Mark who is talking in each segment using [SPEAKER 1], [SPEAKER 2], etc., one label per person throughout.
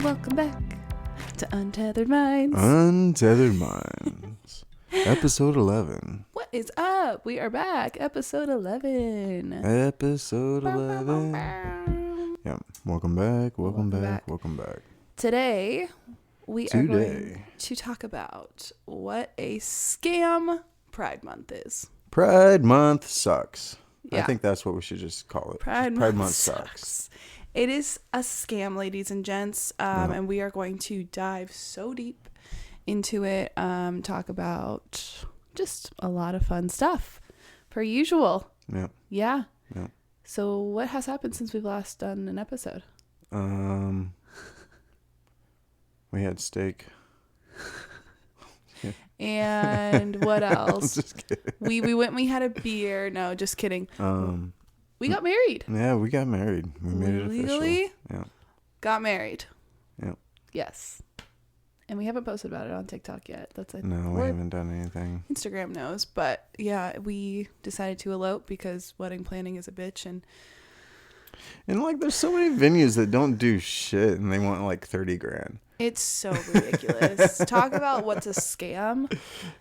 [SPEAKER 1] Welcome back to Untethered Minds.
[SPEAKER 2] Untethered Minds. Episode 11.
[SPEAKER 1] What is up? We are back. Episode 11.
[SPEAKER 2] Episode 11. Yeah. Welcome back. Welcome back.
[SPEAKER 1] Today, we are going to talk about what a scam Pride Month is.
[SPEAKER 2] Pride Month sucks.
[SPEAKER 1] Yeah.
[SPEAKER 2] I think that's what we should just call it.
[SPEAKER 1] Pride Month sucks. It is a scam, ladies and gents, and we are going to dive so deep into it, talk about just a lot of fun stuff, per usual. Yeah. So what has happened since we've last done an episode?
[SPEAKER 2] We had steak.
[SPEAKER 1] And what else?
[SPEAKER 2] Just kidding.
[SPEAKER 1] We went and we had a beer. No, just kidding. We got married.
[SPEAKER 2] Yeah, we got married. We made it
[SPEAKER 1] Legally?
[SPEAKER 2] official. Yeah.
[SPEAKER 1] Got married.
[SPEAKER 2] Yeah.
[SPEAKER 1] Yes. And we haven't posted about it on TikTok yet.
[SPEAKER 2] No, we haven't done anything.
[SPEAKER 1] Instagram knows, but yeah, we decided to elope because wedding planning is a bitch, and
[SPEAKER 2] like there's so many venues that don't do shit and they want like 30 grand.
[SPEAKER 1] it's so ridiculous. Talk about what's a scam.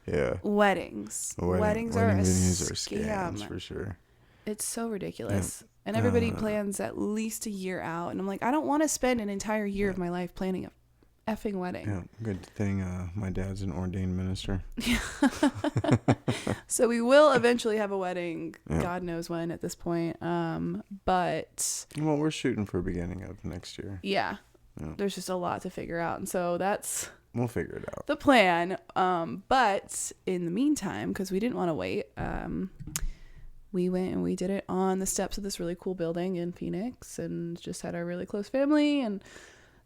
[SPEAKER 2] Yeah.
[SPEAKER 1] Weddings are a
[SPEAKER 2] venues are
[SPEAKER 1] scam.
[SPEAKER 2] scams for sure.
[SPEAKER 1] It's so ridiculous. Yeah. And everybody plans at least a year out, and I'm like, I don't want to spend an entire year of my life planning a effing wedding.
[SPEAKER 2] Yeah, good thing my dad's an ordained minister.
[SPEAKER 1] Yeah. So we will eventually have a wedding. Yeah. God knows when at this point. But
[SPEAKER 2] well, we're shooting for beginning of next year.
[SPEAKER 1] Yeah. There's just a lot to figure out, and so
[SPEAKER 2] we'll figure it out.
[SPEAKER 1] The plan. But in the meantime, because we didn't want to wait, we went and we did it on the steps of this really cool building in Phoenix, and just had our really close family and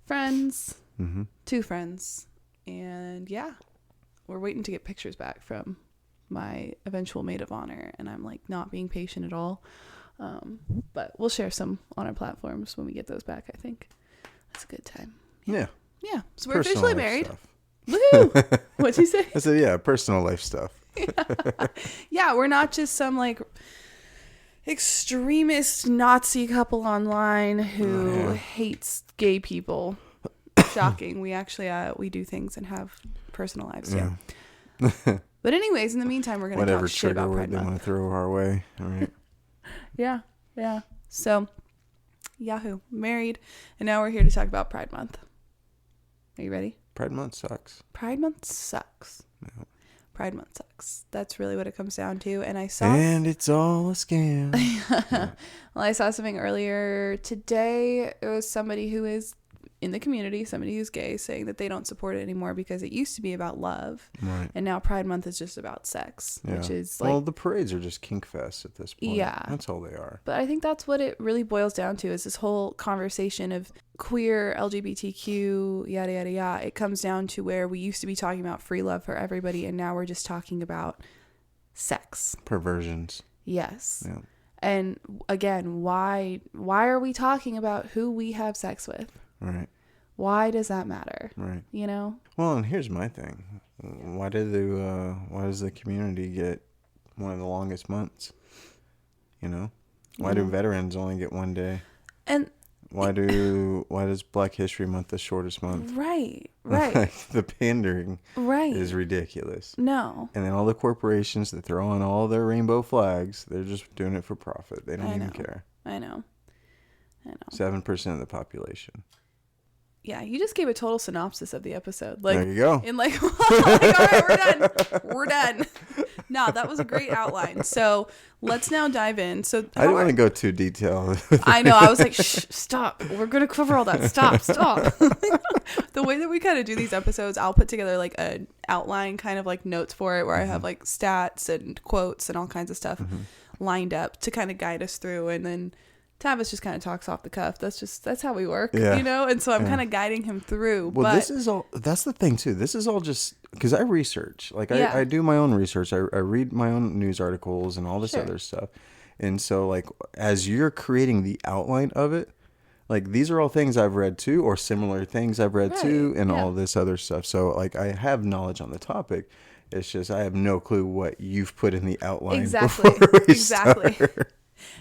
[SPEAKER 1] friends. Mm-hmm. 2 friends, and yeah, we're waiting to get pictures back from my eventual maid of honor, and I'm like not being patient at all, but we'll share some on our platforms when we get those back. I think that's a good time. Yeah, so we're officially married. Woohoo! What'd you say?
[SPEAKER 2] I said yeah, personal life stuff.
[SPEAKER 1] Yeah, we're not just some like extremist Nazi couple online who hates gay people. Shocking. We actually we do things and have personal lives. Yeah. But anyways, in the meantime, we're gonna talk shit about Pride Month.
[SPEAKER 2] They want to throw our way. All right.
[SPEAKER 1] Yeah. So, Yahoo, married, and now we're here to talk about Pride Month. Are you ready?
[SPEAKER 2] Pride Month sucks.
[SPEAKER 1] Pride Month sucks.
[SPEAKER 2] Yeah.
[SPEAKER 1] Pride Month sucks. That's really what it comes down to. And
[SPEAKER 2] and it's all a scam.
[SPEAKER 1] Yeah. Well, I saw something earlier today. It was somebody who is in the community, somebody who's gay, saying that they don't support it anymore because it used to be about love,
[SPEAKER 2] right? And
[SPEAKER 1] now Pride Month is just about sex, which is like,
[SPEAKER 2] well, the parades are just kink fest at this point.
[SPEAKER 1] Yeah,
[SPEAKER 2] that's all they are.
[SPEAKER 1] But I think that's what it really boils down to, is this whole conversation of queer, LGBTQ, yada yada yada. It comes down to where we used to be talking about free love for everybody, and now we're just talking about sex,
[SPEAKER 2] perversions.
[SPEAKER 1] Yes.
[SPEAKER 2] Yeah.
[SPEAKER 1] And again, why are we talking about who we have sex with?
[SPEAKER 2] Right.
[SPEAKER 1] Why does that matter?
[SPEAKER 2] Right.
[SPEAKER 1] You know?
[SPEAKER 2] Well, and here's my thing. Why does the community get one of the longest months? You know? Why do veterans only get one day?
[SPEAKER 1] And
[SPEAKER 2] why does Black History Month the shortest month?
[SPEAKER 1] Right.
[SPEAKER 2] Like, the pandering is ridiculous.
[SPEAKER 1] No.
[SPEAKER 2] And then all the corporations that throw on all their rainbow flags, they're just doing it for profit. They don't even care.
[SPEAKER 1] I know.
[SPEAKER 2] 7% of the population.
[SPEAKER 1] Yeah, you just gave a total synopsis of the episode. Like,
[SPEAKER 2] there you go.
[SPEAKER 1] In like, all right, we're done. No, that was a great outline. So let's now dive in. So
[SPEAKER 2] I didn't want to go too detailed.
[SPEAKER 1] I know. I was like, shh, stop. We're going to cover all that. Stop. The way that we kind of do these episodes, I'll put together like an outline, kind of like notes for it, where I have like stats and quotes and all kinds of stuff lined up to kind of guide us through. And then Tavis just kind of talks off the cuff. That's how we work, you know? And so I'm kind of guiding him through.
[SPEAKER 2] Well, this is all, that's the thing too. This is all just, because I research, like I do my own research. I read my own news articles and all this other stuff. And so like, as you're creating the outline of it, like these are all things I've read too, or similar things I've read too, and all this other stuff. So like I have knowledge on the topic. It's just, I have no clue what you've put in the outline.
[SPEAKER 1] Exactly.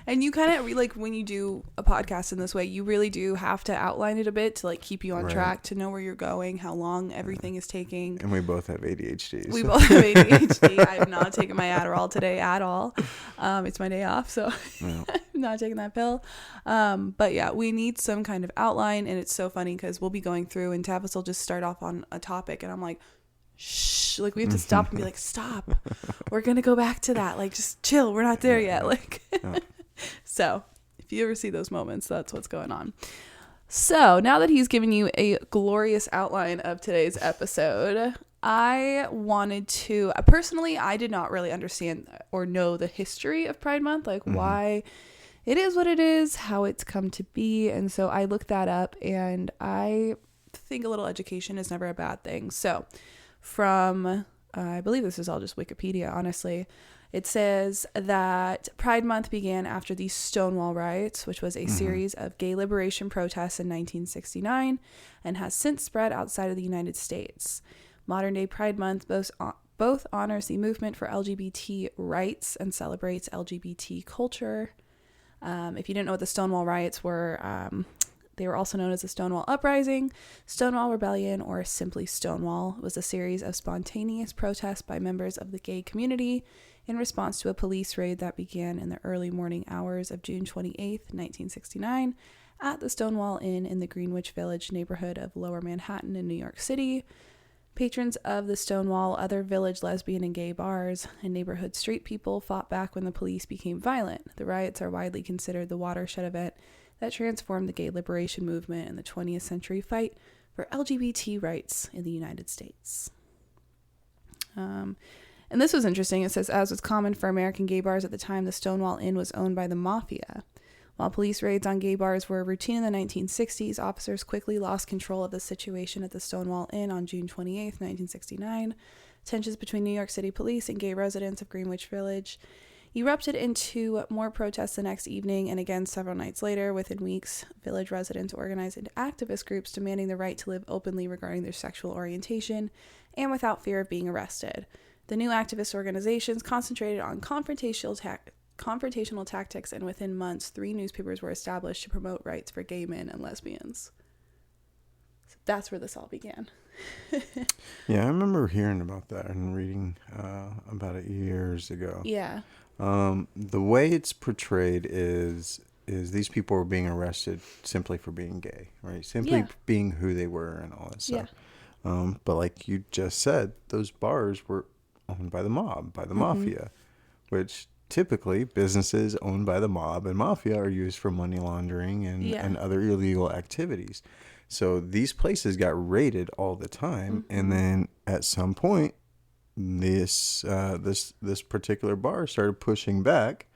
[SPEAKER 1] And you kind of like when you do a podcast in this way, you really do have to outline it a bit to like keep you on track, to know where you're going, how long everything is taking.
[SPEAKER 2] And we both have ADHD.
[SPEAKER 1] We both have ADHD. I have not taken my Adderall today at all. It's my day off, so I'm not taking that pill. But yeah, we need some kind of outline, and it's so funny because we'll be going through, and Tavis will just start off on a topic, and I'm like, shh, like we have to stop and be like, stop, we're gonna go back to that, like just chill, we're not there yet, like so if you ever see those moments, that's what's going on. So now that he's given you a glorious outline of today's episode, I wanted to personally, I did not really understand or know the history of Pride Month, like why it is what it is, how it's come to be. And so I looked that up, and I think a little education is never a bad thing. So from, I believe this is all just Wikipedia, honestly. It says that Pride Month began after the Stonewall Riots, which was a series of gay liberation protests in 1969 and has since spread outside of the United States. Modern day Pride Month both honors the movement for LGBT rights and celebrates LGBT culture. If you didn't know what the Stonewall Riots were, they were also known as the Stonewall Uprising, Stonewall Rebellion, or simply Stonewall. It was a series of spontaneous protests by members of the gay community in response to a police raid that began in the early morning hours of June 28th, 1969, at the Stonewall Inn in the Greenwich Village neighborhood of Lower Manhattan in New York City. Patrons of the Stonewall, other village lesbian and gay bars, and neighborhood street people fought back when the police became violent. The riots are widely considered the watershed event that transformed the gay liberation movement and the 20th century fight for LGBT rights in the United States. And this was interesting. It says, as was common for American gay bars at the time, the Stonewall Inn was owned by the mafia. While police raids on gay bars were routine in the 1960s, officers quickly lost control of the situation at the Stonewall Inn on June 28, 1969. Tensions between New York City police and gay residents of Greenwich Village erupted into more protests the next evening, and again several nights later. Within weeks, village residents organized into activist groups demanding the right to live openly regarding their sexual orientation and without fear of being arrested. The new activist organizations concentrated on confrontational tactics, and within months, 3 newspapers were established to promote rights for gay men and lesbians. So that's where this all began.
[SPEAKER 2] Yeah, I remember hearing about that and reading about it years ago.
[SPEAKER 1] Yeah.
[SPEAKER 2] The way it's portrayed is these people were being arrested simply for being gay, right? Simply being who they were and all that stuff. Yeah. But like you just said, those bars were owned by the mob, by the mafia, which typically businesses owned by the mob and mafia are used for money laundering and other illegal activities. So these places got raided all the time. And then at some point, this particular bar started pushing back,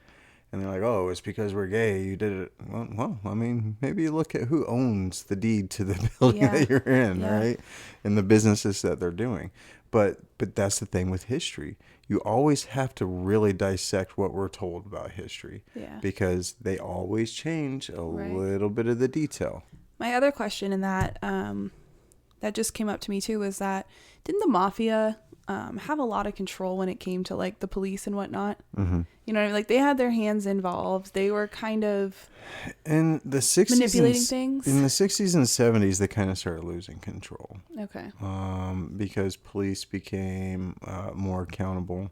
[SPEAKER 2] and they're like, oh, it's because we're gay, you did it. Well, I mean, maybe you look at who owns the deed to the building that you're in, right? And the businesses that they're doing. But that's the thing with history. You always have to really dissect what we're told about history, because they always change a little bit of the detail.
[SPEAKER 1] My other question in that that just came up to me too was that didn't the mafia have a lot of control when it came to like the police and whatnot? You know, like they had their hands involved. They were kind of
[SPEAKER 2] in the 60s
[SPEAKER 1] manipulating things.
[SPEAKER 2] In the 60s and 70s, they kind of started losing control.
[SPEAKER 1] Okay.
[SPEAKER 2] Because police became more accountable.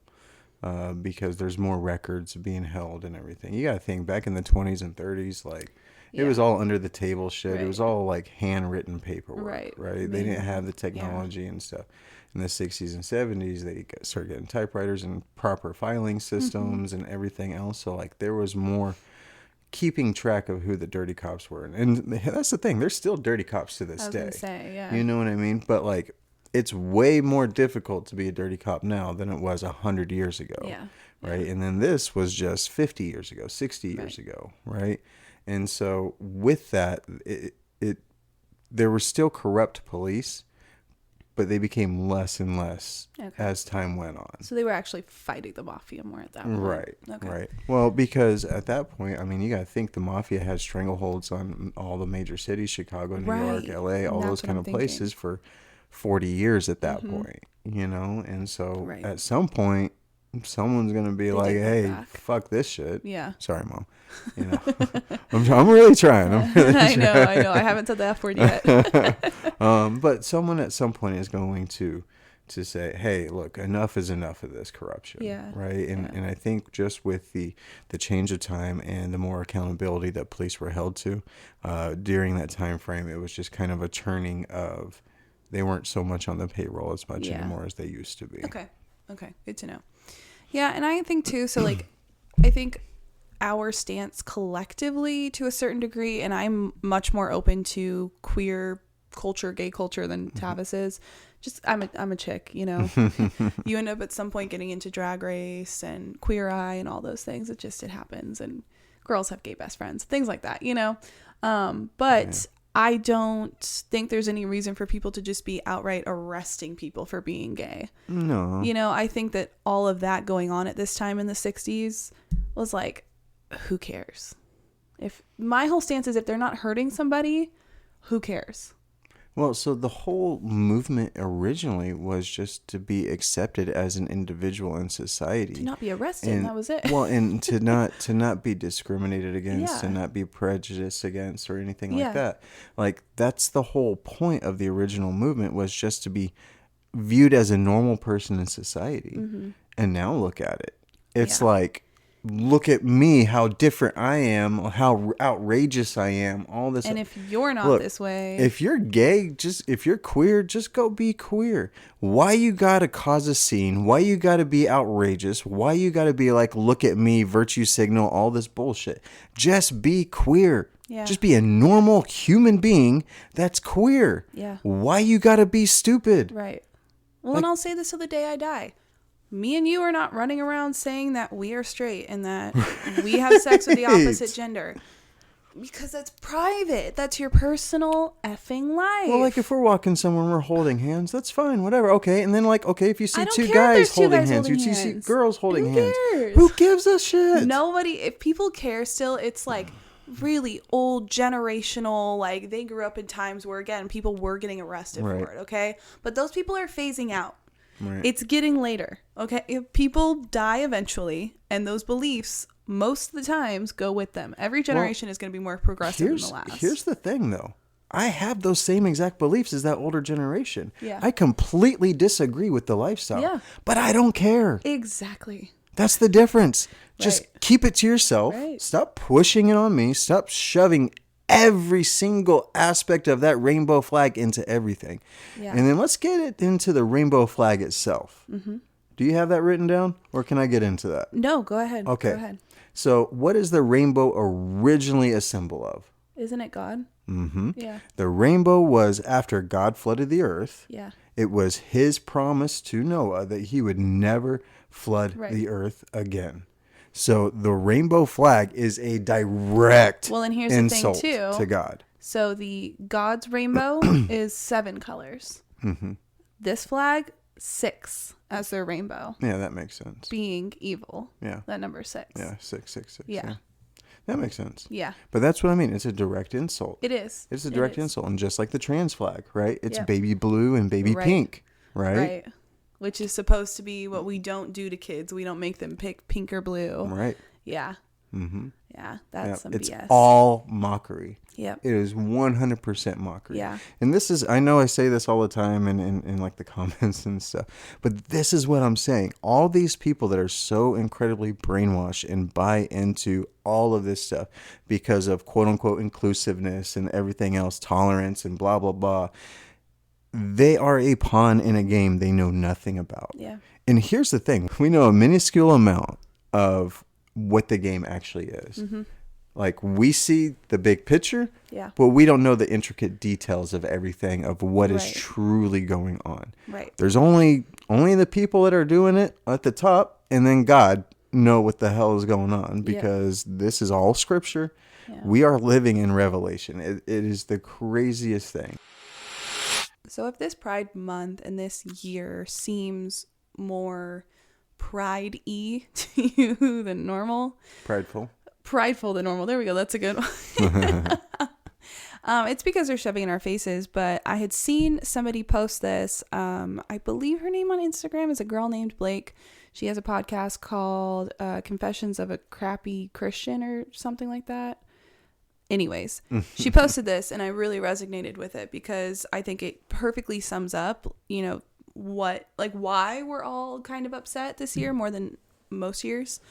[SPEAKER 2] Because there's more records being held and everything. You got to think back in the 20s and 30s, like it was all under the table shit. Right. It was all like handwritten paperwork, right? They didn't have the technology and stuff. In the 60s and 70s, they started getting typewriters and proper filing systems and everything else. So like there was more keeping track of who the dirty cops were. And that's the thing. There's still dirty cops to this day. I was gonna say, yeah. You know what I mean? But like it's way more difficult to be a dirty cop now than it was 100 years ago. Yeah. Right. And then this was just 50 years ago, 60 years ago. Right. And so with that, there were still corrupt police, but they became less and less as time went on.
[SPEAKER 1] So they were actually fighting the mafia more at that point.
[SPEAKER 2] Right. Okay. Right. Well, because at that point, I mean, you got to think the mafia had strangleholds on all the major cities, Chicago, New York, LA, all those kind of places for 40 years at that point, you know? And so at some point, someone's going to be like, hey, fuck this shit. Yeah. Sorry, Mom. You know, I'm really trying.
[SPEAKER 1] I know. I haven't said the F word yet.
[SPEAKER 2] But someone at some point is going to say, hey, look, enough is enough of this corruption.
[SPEAKER 1] Yeah.
[SPEAKER 2] Right. And I think just with the change of time and the more accountability that police were held to during that time frame, it was just kind of a turning of, they weren't so much on the payroll as much anymore as they used to be.
[SPEAKER 1] Okay. Good to know. Yeah. And I think too, so like, I think our stance collectively to a certain degree, and I'm much more open to queer culture, gay culture than Tavis is. Just I'm a chick, you know. You end up at some point getting into Drag Race and Queer Eye and all those things. It happens, and girls have gay best friends, things like that, you know. But I don't think there's any reason for people to just be outright arresting people for being gay.
[SPEAKER 2] No.
[SPEAKER 1] You know, I think that all of that going on at this time in the 60s was like, who cares? If my whole stance is if they're not hurting somebody, who cares?
[SPEAKER 2] Well, so the whole movement originally was just to be accepted as an individual in society.
[SPEAKER 1] To not be arrested, and that was it.
[SPEAKER 2] Well, and to not be discriminated against, to not be prejudiced against or anything like that. Like, that's the whole point of the original movement, was just to be viewed as a normal person in society. Mm-hmm. And now look at it. It's like, look at me, how different I am, how outrageous I am, all this.
[SPEAKER 1] And if you're not this way,
[SPEAKER 2] if you're gay, if you're queer, just go be queer. Why you gotta cause a scene? Why you gotta be outrageous? Why you gotta be like, look at me, virtue signal, all this bullshit? Just be queer. Yeah. Just be a normal human being that's queer.
[SPEAKER 1] Yeah.
[SPEAKER 2] Why you gotta be stupid?
[SPEAKER 1] Right. Well, and I'll say this till the day I die. Me and you are not running around saying that we are straight and that we have sex with the opposite gender. Because that's private. That's your personal effing life.
[SPEAKER 2] Well, like if we're walking somewhere and we're holding hands, that's fine, whatever. Okay, and then like, okay, if you see two guys holding hands, you see girls holding hands. Who gives a shit?
[SPEAKER 1] Nobody. If people care still, it's like really old generational, like they grew up in times where, again, people were getting arrested for it, okay? But those people are phasing out. Right. It's getting later, okay? If people die eventually, and those beliefs, most of the times, go with them. Every generation is going to be more progressive than the last.
[SPEAKER 2] Here's the thing, though. I have those same exact beliefs as that older generation.
[SPEAKER 1] Yeah.
[SPEAKER 2] I completely disagree with the lifestyle. Yeah. But I don't care.
[SPEAKER 1] Exactly.
[SPEAKER 2] That's the difference. Just keep it to yourself. Right. Stop pushing it on me. Stop shoving every single aspect of that rainbow flag into everything. Yeah. And then let's get it into the rainbow flag itself. Mm-hmm. Do you have that written down, or can I get into that?
[SPEAKER 1] No, go ahead.
[SPEAKER 2] Okay.
[SPEAKER 1] Go ahead.
[SPEAKER 2] So what is the rainbow originally a symbol of?
[SPEAKER 1] Isn't it God?
[SPEAKER 2] Mm-hmm.
[SPEAKER 1] Yeah.
[SPEAKER 2] The rainbow was after God flooded the earth.
[SPEAKER 1] Yeah.
[SPEAKER 2] It was his promise to Noah that he would never flood the earth again. So the rainbow flag is a direct
[SPEAKER 1] and here's
[SPEAKER 2] insult
[SPEAKER 1] the thing too,
[SPEAKER 2] to God.
[SPEAKER 1] So the God's rainbow is 7 colors. Mm-hmm. This flag, 6 as their rainbow.
[SPEAKER 2] Yeah, that makes sense.
[SPEAKER 1] Being evil.
[SPEAKER 2] Yeah.
[SPEAKER 1] That number 6.
[SPEAKER 2] Yeah, 666.
[SPEAKER 1] Yeah.
[SPEAKER 2] That makes sense.
[SPEAKER 1] Yeah.
[SPEAKER 2] But that's what I mean. It's a direct insult.
[SPEAKER 1] It is.
[SPEAKER 2] It's a direct insult. And just like the trans flag, right? It's baby blue and baby pink, right?
[SPEAKER 1] Right. Which is supposed to be what we don't do to kids. We don't make them pick pink or blue.
[SPEAKER 2] Right.
[SPEAKER 1] Yeah. Mm-hmm. Yeah, that's some
[SPEAKER 2] it's
[SPEAKER 1] BS.
[SPEAKER 2] It's all mockery.
[SPEAKER 1] Yep.
[SPEAKER 2] It is 100% mockery.
[SPEAKER 1] Yeah.
[SPEAKER 2] And this is, I know I say this all the time in like the comments and stuff, but this is what I'm saying. All these people that are so incredibly brainwashed and buy into all of this stuff because of quote unquote inclusiveness and everything else, tolerance and blah, blah, blah. They are a pawn in a game they know nothing about.
[SPEAKER 1] Yeah.
[SPEAKER 2] And here's the thing. We know a minuscule amount of what the game actually is. Mm-hmm. Like, we see the big picture, but we don't know the intricate details of everything, of what is truly going on. Right. There's only the people that are doing it at the top, and then God know what the hell is going on, because this is all scripture. Yeah. We are living in Revelation. It is the craziest thing.
[SPEAKER 1] So if this Pride Month and this year seems more pride-y to you than normal. Prideful than normal. There we go. That's a good one. It's because they're shoving in our faces, but I had seen somebody post this. I believe her name on Instagram is a girl named Blake. She has a podcast called Confessions of a Crappy Christian or something like that. Anyways, she posted this and I really resonated with it because I think it perfectly sums up, you know, why we're all kind of upset this year more than most years.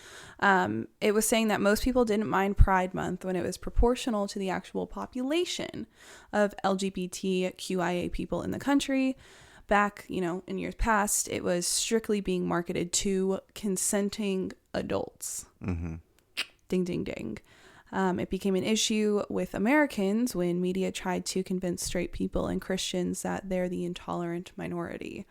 [SPEAKER 1] It was saying that most people didn't mind Pride Month when it was proportional to the actual population of LGBTQIA people in the country. Back, you know, in years past, it was strictly being marketed to consenting adults. Mm-hmm. Ding, ding, ding. It became an issue with Americans when media tried to convince straight people and Christians that they're the intolerant minority.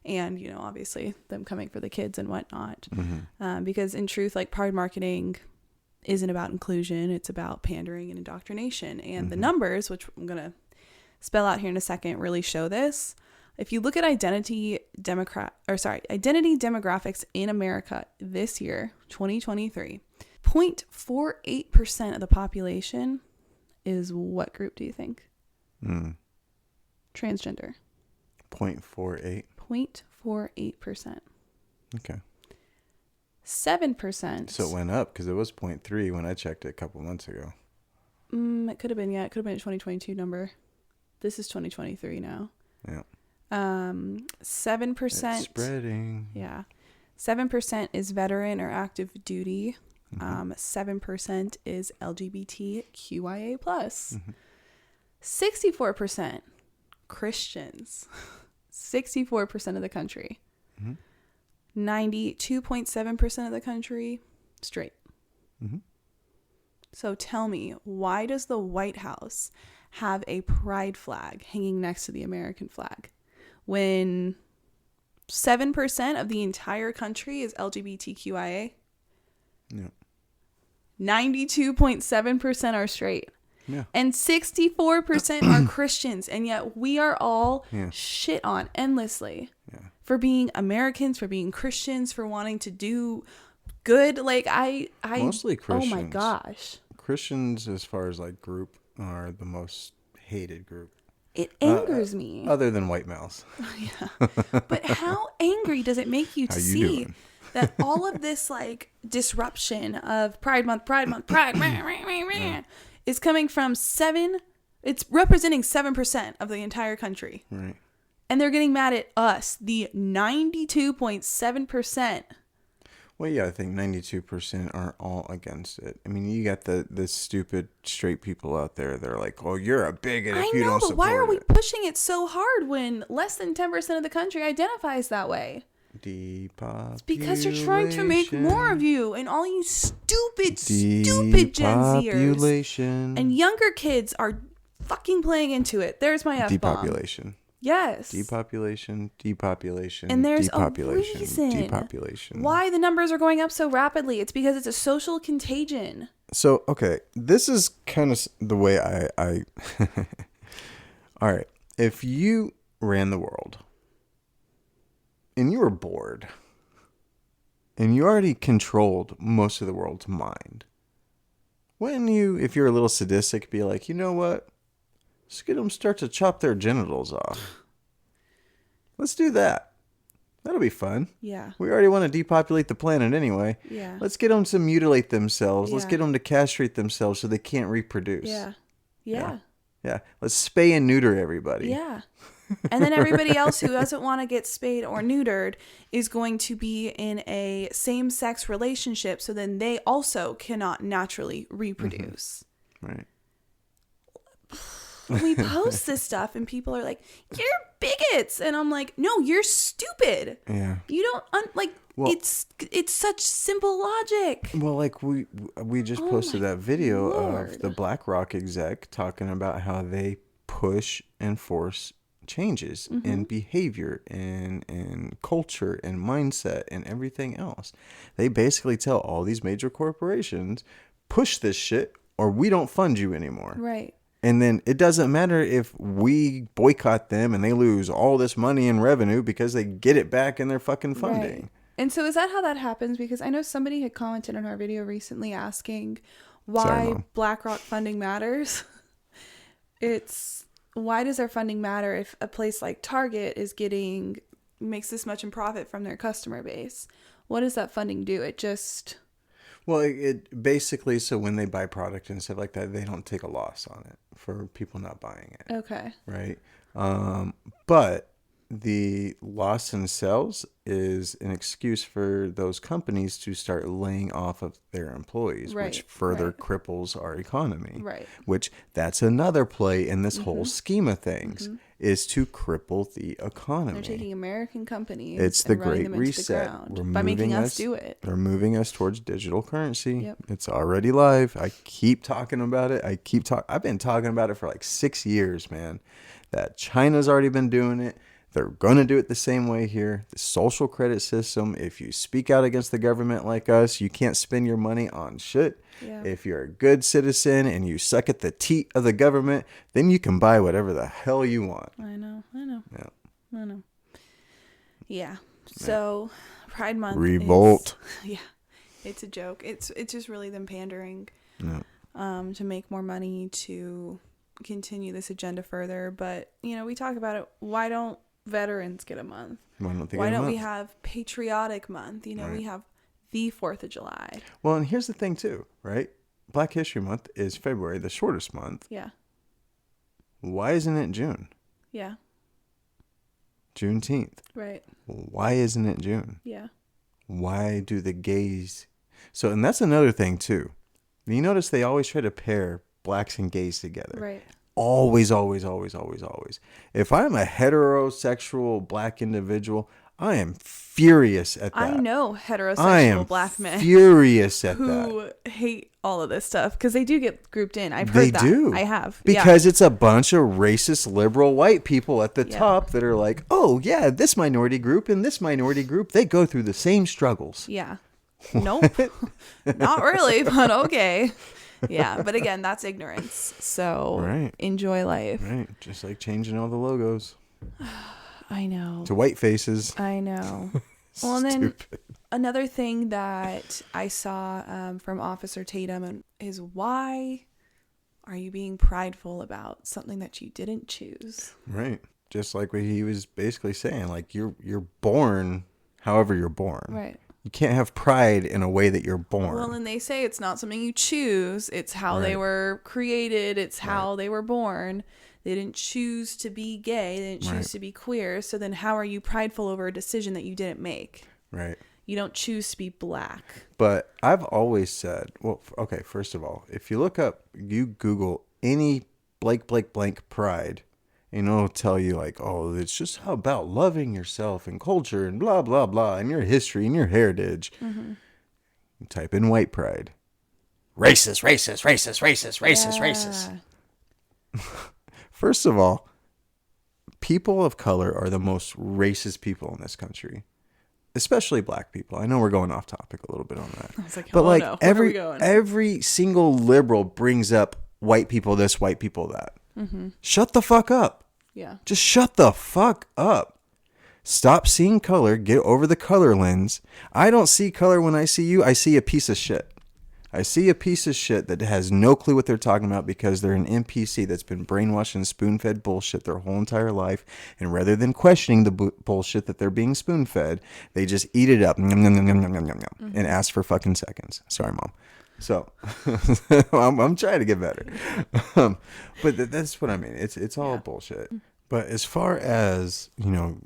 [SPEAKER 1] And, you know, obviously them coming for the kids and whatnot. Mm-hmm. Because in truth, like, Pride marketing isn't about inclusion. It's about pandering and indoctrination. And the numbers, which I'm going to spell out here in a second, really show this. If you look at identity demographics in America this year, 2023, 0.48% of the population is what group do you think? Transgender.
[SPEAKER 2] 0.48.
[SPEAKER 1] 0.48%.
[SPEAKER 2] Okay.
[SPEAKER 1] 7%.
[SPEAKER 2] So it went up because it was 0.3 when I checked it a couple months ago.
[SPEAKER 1] It could have been, yeah. It could have been a 2022 number. This is 2023 now.
[SPEAKER 2] Yeah.
[SPEAKER 1] 7%.
[SPEAKER 2] It's spreading.
[SPEAKER 1] Yeah. 7% is veteran or active duty. 7% is LGBTQIA+. 64% Christians. 64% of the country. 92.7% of the country straight. So tell me, why does the White House have a pride flag hanging next to the American flag when 7% of the entire country is LGBTQIA?
[SPEAKER 2] Yeah.
[SPEAKER 1] 92.7% are straight.
[SPEAKER 2] Yeah.
[SPEAKER 1] And 64% are Christians. And yet we are all shit on endlessly for being Americans, for being Christians, for wanting to do good. Like I
[SPEAKER 2] mostly Christians.
[SPEAKER 1] Oh my gosh.
[SPEAKER 2] Christians, as far as like group, are the most hated group.
[SPEAKER 1] It angers me.
[SPEAKER 2] Other than white males.
[SPEAKER 1] Yeah. But how angry does it make you to see that all of this like disruption of Pride Month, Pride, is coming from it's representing 7% of the entire country.
[SPEAKER 2] Right.
[SPEAKER 1] And they're getting mad at us, the 92.7%.
[SPEAKER 2] Well, yeah, I think 92% aren't all against it. I mean, you got the stupid straight people out there. They're like, "Oh, you're a bigot if you don't support it." I know, but why are we
[SPEAKER 1] pushing it so hard when less than 10% of the country identifies that way?
[SPEAKER 2] Depopulation.
[SPEAKER 1] It's because you're trying to make more of you and all you stupid Gen Zers. And younger kids are fucking playing into it. There's my F-bomb.
[SPEAKER 2] Depopulation.
[SPEAKER 1] Yes.
[SPEAKER 2] Depopulation.
[SPEAKER 1] And there's a reason why the numbers are going up so rapidly. It's because it's a social contagion.
[SPEAKER 2] So, okay, this is kind of the way I all right. If you ran the world and you were bored and you already controlled most of the world's mind, wouldn't you, if you're a little sadistic, be like, you know what? Let's get them start to chop their genitals off. Let's do that. That'll be fun.
[SPEAKER 1] Yeah.
[SPEAKER 2] We already want to depopulate the planet anyway.
[SPEAKER 1] Yeah.
[SPEAKER 2] Let's get them to mutilate themselves. Yeah. Let's get them to castrate themselves so they can't reproduce.
[SPEAKER 1] Yeah. Yeah.
[SPEAKER 2] Yeah. Let's spay and neuter everybody.
[SPEAKER 1] Yeah. And then everybody else who doesn't want to get spayed or neutered is going to be in a same-sex relationship, so then they also cannot naturally reproduce.
[SPEAKER 2] Right.
[SPEAKER 1] We post this stuff and people are like, "You're bigots," and I'm like, "No, you're stupid."
[SPEAKER 2] Yeah.
[SPEAKER 1] You don't it's such simple logic.
[SPEAKER 2] Well, like we just posted that video of the BlackRock exec talking about how they push and force changes in behavior and culture and mindset and everything else. They basically tell all these major corporations, push this shit or we don't fund you anymore.
[SPEAKER 1] Right.
[SPEAKER 2] And then it doesn't matter if we boycott them and they lose all this money in revenue because they get it back in their fucking funding.
[SPEAKER 1] Right. And so is that how that happens? Because I know somebody had commented on our video recently asking why BlackRock funding matters. It's why does their funding matter if a place like Target makes this much in profit from their customer base? what does that funding do? It just...
[SPEAKER 2] Well, it basically, so when they buy product and stuff like that, they don't take a loss on it for people not buying it.
[SPEAKER 1] Okay.
[SPEAKER 2] Right. But the loss in sales is an excuse for those companies to start laying off of their employees, which further cripples our economy.
[SPEAKER 1] Right.
[SPEAKER 2] Which that's another play in this whole scheme of things, is to cripple the economy.
[SPEAKER 1] They're taking American companies.
[SPEAKER 2] It's the Great Reset.
[SPEAKER 1] By making us do it.
[SPEAKER 2] They're moving us towards digital currency.
[SPEAKER 1] Yep.
[SPEAKER 2] It's already live. I keep talking about it. I've been talking about it for like 6 years, man. That China's already been doing it. They're going to do it the same way here. The social credit system, if you speak out against the government like us, you can't spend your money on shit. Yeah. If you're a good citizen and you suck at the teat of the government, then you can buy whatever the hell you want.
[SPEAKER 1] I know.
[SPEAKER 2] Yeah.
[SPEAKER 1] I know. Yeah. So, Pride Month.
[SPEAKER 2] Revolt.
[SPEAKER 1] It's a joke. It's just really them pandering to make more money, to continue this agenda further. But, we talk about it. Why don't veterans get a month? Why don't we have Patriotic Month? We have the 4th of July.
[SPEAKER 2] Well, and here's the thing too, right? Black History Month is February, the shortest month.
[SPEAKER 1] Yeah.
[SPEAKER 2] Why isn't it June?
[SPEAKER 1] Yeah.
[SPEAKER 2] Juneteenth.
[SPEAKER 1] Right.
[SPEAKER 2] Why isn't it June?
[SPEAKER 1] Yeah.
[SPEAKER 2] Why do the gays... So, and that's another thing too. You notice they always try to pair blacks and gays together.
[SPEAKER 1] Right.
[SPEAKER 2] Always, always, always, always, always. If I'm a heterosexual black individual, I am furious at that.
[SPEAKER 1] I know heterosexual black men
[SPEAKER 2] furious at
[SPEAKER 1] who hate all of this stuff because they do get grouped in. I've heard that. They do. I have.
[SPEAKER 2] Because it's a bunch of racist liberal white people at the top that are like, oh, yeah, this minority group and this minority group, they go through the same struggles.
[SPEAKER 1] Yeah. Nope. Not really, but okay. Yeah, but again, that's ignorance. So enjoy life.
[SPEAKER 2] Right. Just like changing all the logos.
[SPEAKER 1] I know.
[SPEAKER 2] To white faces.
[SPEAKER 1] I know. Well, and then another thing that I saw from Officer Tatum is, why are you being prideful about something that you didn't choose?
[SPEAKER 2] Right. Just like what he was basically saying, like you're born however you're born.
[SPEAKER 1] Right.
[SPEAKER 2] You can't have pride in a way that you're born.
[SPEAKER 1] Well, and they say it's not something you choose. It's how they were created. It's how they were born. They didn't choose to be gay. They didn't choose to be queer. So then how are you prideful over a decision that you didn't make?
[SPEAKER 2] Right.
[SPEAKER 1] You don't choose to be black.
[SPEAKER 2] But I've always said, well, okay, first of all, if you look up, you Google any blank pride, and it'll tell you like, oh, it's just how about loving yourself and culture and blah, blah, blah, and your history and your heritage. Mm-hmm. You type in white pride. Racist. First of all, people of color are the most racist people in this country, especially black people. I know we're going off topic a little bit on that.
[SPEAKER 1] I was like,
[SPEAKER 2] but like
[SPEAKER 1] no.
[SPEAKER 2] every single liberal brings up white people this, white people that. Mm-hmm. Shut the fuck up.
[SPEAKER 1] Yeah.
[SPEAKER 2] Just shut the fuck up. Stop seeing color. Get over the color lens. I don't see color when I see you. I see a piece of shit. I see a piece of shit that has no clue what they're talking about because they're an NPC that's been brainwashed and spoon-fed bullshit their whole entire life. And rather than questioning the bullshit that they're being spoon-fed, they just eat it up and ask for fucking seconds. Sorry, Mom. So I'm trying to get better. But that's what I mean. It's all bullshit. But as far as,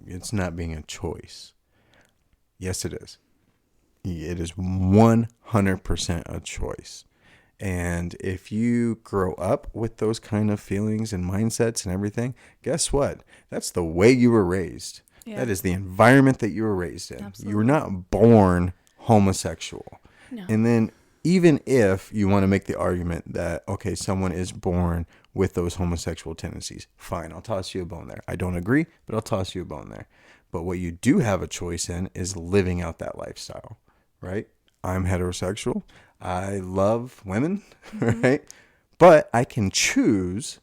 [SPEAKER 2] it's not being a choice. Yes, it is. It is 100% a choice. And if you grow up with those kind of feelings and mindsets and everything, guess what? That's the way you were raised. Yeah. That is the environment that you were raised in. Absolutely. You were not born homosexual. No. And then even if you want to make the argument that, okay, someone is born with those homosexual tendencies, fine, I'll toss you a bone there. I don't agree, but I'll toss you a bone there. But what you do have a choice in is living out that lifestyle, right? I'm heterosexual. I love women, right? But I can choose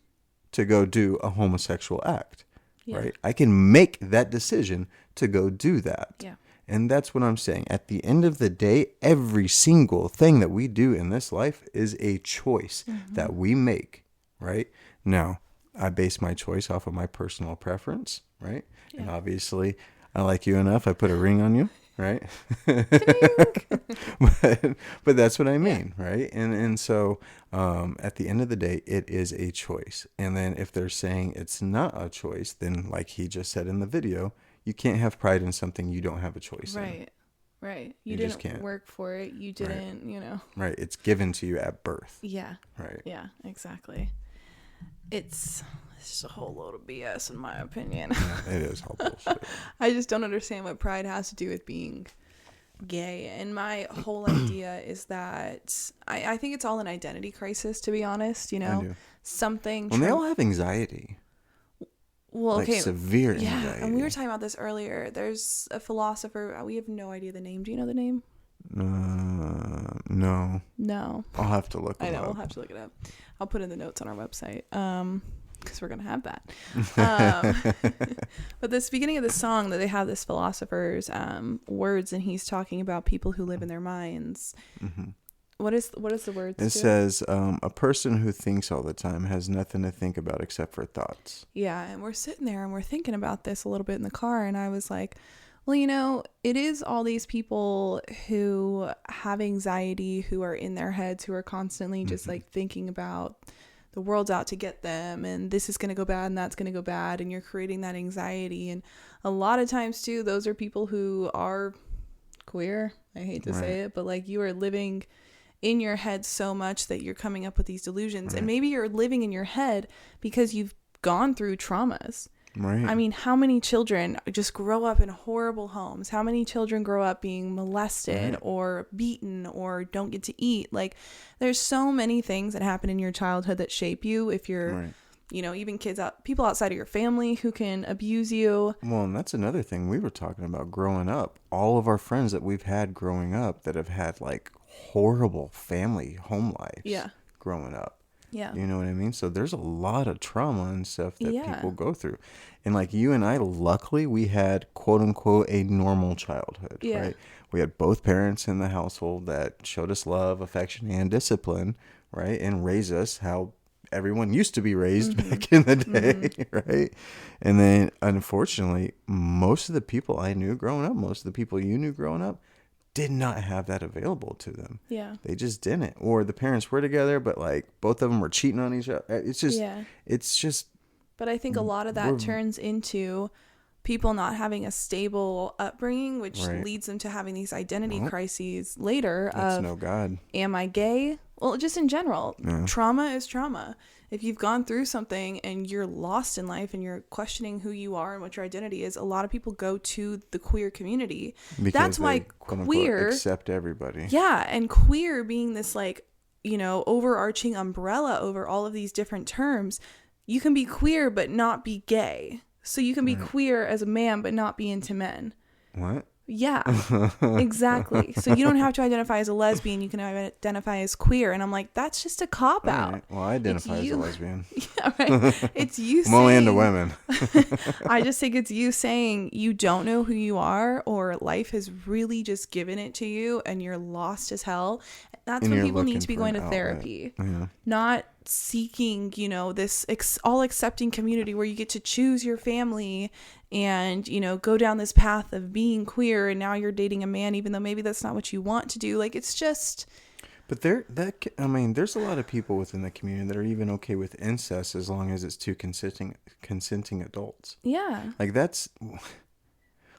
[SPEAKER 2] to go do a homosexual act, right? I can make that decision to go do that. Yeah. And that's what I'm saying. At the end of the day, every single thing that we do in this life is a choice that we make, right? Now, I base my choice off of my personal preference, right? Yeah. And obviously, I like you enough. I put a ring on you. right? but that's what I mean, right? And so at the end of the day, it is a choice. And then if they're saying it's not a choice, then like he just said in the video, you can't have pride in something you don't have a choice in.
[SPEAKER 1] Right.
[SPEAKER 2] You
[SPEAKER 1] didn't
[SPEAKER 2] just can't
[SPEAKER 1] work for it. You didn't,
[SPEAKER 2] Right. It's given to you at birth.
[SPEAKER 1] Yeah.
[SPEAKER 2] Right.
[SPEAKER 1] Yeah, exactly. It's just a whole load of BS in my opinion.
[SPEAKER 2] Yeah, it is all bullshit.
[SPEAKER 1] I just don't understand what pride has to do with being gay. And my whole idea is that I think it's all an identity crisis, to be honest.
[SPEAKER 2] I do.
[SPEAKER 1] Something.
[SPEAKER 2] Well, they all have anxiety.
[SPEAKER 1] Well, okay.
[SPEAKER 2] Like severe anxiety.
[SPEAKER 1] Yeah, and we were talking about this earlier. There's a philosopher. We have no idea the name. Do you know the name?
[SPEAKER 2] No.
[SPEAKER 1] No.
[SPEAKER 2] I'll have to look it up.
[SPEAKER 1] I know. We'll have to look it up. I'll put in the notes on our website. Because we're gonna have that. But this beginning of the song that they have this philosopher's words, and he's talking about people who live in their minds. Mm-hmm. What is the words?
[SPEAKER 2] It says a person who thinks all the time has nothing to think about except for thoughts.
[SPEAKER 1] Yeah, and we're sitting there and we're thinking about this a little bit in the car, and I was like, well, it is all these people who have anxiety, who are in their heads, who are constantly just like thinking about the world's out to get them, and this is going to go bad and that's going to go bad, and you're creating that anxiety. And a lot of times too, those are people who are queer. I hate to say it, but like you are living in your head so much that you're coming up with these delusions. And maybe you're living in your head because you've gone through traumas.
[SPEAKER 2] Right.
[SPEAKER 1] I mean, how many children just grow up in horrible homes? How many children grow up being molested or beaten or don't get to eat? Like, there's so many things that happen in your childhood that shape you. If you're, even people outside of your family who can abuse you.
[SPEAKER 2] Well, and that's another thing we were talking about growing up. All of our friends that we've had growing up that have had like horrible family home lives growing up.
[SPEAKER 1] Yeah.
[SPEAKER 2] You know what I mean? So there's a lot of trauma and stuff that people go through. And like you and I, luckily, we had quote unquote a normal childhood, right? We had both parents in the household that showed us love, affection, and discipline, right? And raised us how everyone used to be raised back in the day, right? And then unfortunately, most of the people I knew growing up, most of the people you knew growing up, did not have that available to them.
[SPEAKER 1] Yeah.
[SPEAKER 2] They just didn't. Or the parents were together, but like both of them were cheating on each other. It's just.
[SPEAKER 1] But I think a lot of that turns into people not having a stable upbringing, which leads them to having these identity crises later.
[SPEAKER 2] That's no God.
[SPEAKER 1] Am I gay? Well, just in general, trauma is trauma. If you've gone through something and you're lost in life and you're questioning who you are and what your identity is, a lot of people go to the queer community.
[SPEAKER 2] Because
[SPEAKER 1] that's why queer
[SPEAKER 2] accept everybody.
[SPEAKER 1] Yeah, and queer being this like, overarching umbrella over all of these different terms. You can be queer but not be gay. So you can be queer as a man but not be into men.
[SPEAKER 2] What?
[SPEAKER 1] Yeah, exactly. So you don't have to identify as a lesbian. You can identify as queer. And I'm like, that's just a cop-out.
[SPEAKER 2] Right. Well, I identify as a lesbian.
[SPEAKER 1] Yeah, right. It's you saying...
[SPEAKER 2] I'm only into women.
[SPEAKER 1] I just think it's you saying you don't know who you are, or life has really just given it to you and you're lost as hell. That's when people need to be going to therapy. Yeah. Not seeking, this all accepting community where you get to choose your family and, go down this path of being queer, and now you're dating a man even though maybe that's not what you want to do. Like, it's just...
[SPEAKER 2] But there's a lot of people within the community that are even okay with incest as long as it's two consenting adults.
[SPEAKER 1] Yeah.
[SPEAKER 2] Like, that's...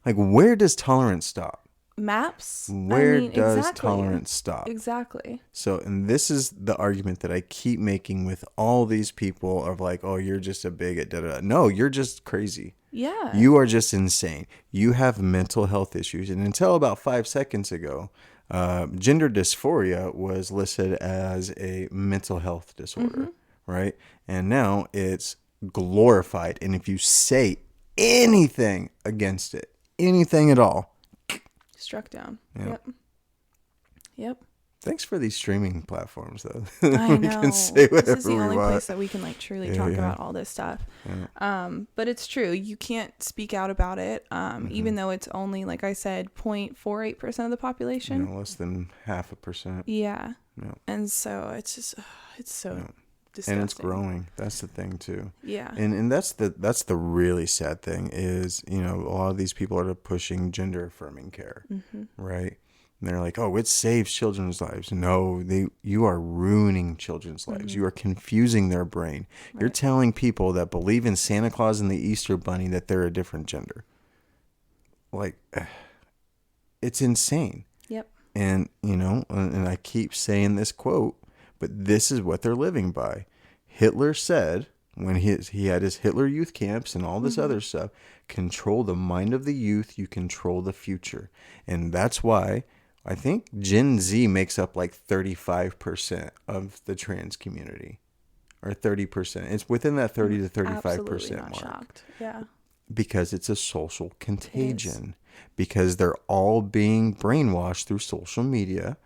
[SPEAKER 2] Like, where does tolerance stop?
[SPEAKER 1] Maps?
[SPEAKER 2] Where does tolerance stop?
[SPEAKER 1] Exactly.
[SPEAKER 2] So, and this is the argument that I keep making with all these people of like, oh, you're just a bigot. Da, da, da. No, you're just crazy.
[SPEAKER 1] Yeah.
[SPEAKER 2] You are just insane. You have mental health issues. And until about 5 seconds ago, gender dysphoria was listed as a mental health disorder, right? And now it's glorified. And if you say anything against it, anything at all,
[SPEAKER 1] struck down. Yep.
[SPEAKER 2] Thanks for these streaming platforms, though.
[SPEAKER 1] I know.
[SPEAKER 2] We can say whatever
[SPEAKER 1] this is the only place that we can like truly talk about all this stuff.
[SPEAKER 2] Yeah.
[SPEAKER 1] But it's true. You can't speak out about it, even though it's only, like I said, 0.48% of the population.
[SPEAKER 2] Less than 0.5%.
[SPEAKER 1] Yeah.
[SPEAKER 2] No.
[SPEAKER 1] And so it's just, it's so disgusting.
[SPEAKER 2] And it's growing. That's the thing too.
[SPEAKER 1] Yeah.
[SPEAKER 2] And that's the really sad thing is, you know, a lot of these people are pushing gender affirming care, right? And they're like, oh, it saves children's lives. No, you are ruining children's lives. You are confusing their brain. Right. You're telling people that believe in Santa Claus and the Easter Bunny that they're a different gender. Like, it's insane.
[SPEAKER 1] Yep.
[SPEAKER 2] And, you know, and I keep saying this quote, but this is what they're living by. Hitler said, when he had his Hitler youth camps and all this other stuff, control the mind of the youth, you control the future. And that's why I think Gen Z makes up like 35% of the trans community, or 30%. It's within that 30 to 35% mark.
[SPEAKER 1] Shocked. Yeah.
[SPEAKER 2] Because it's a social contagion. Because they're all being brainwashed through social media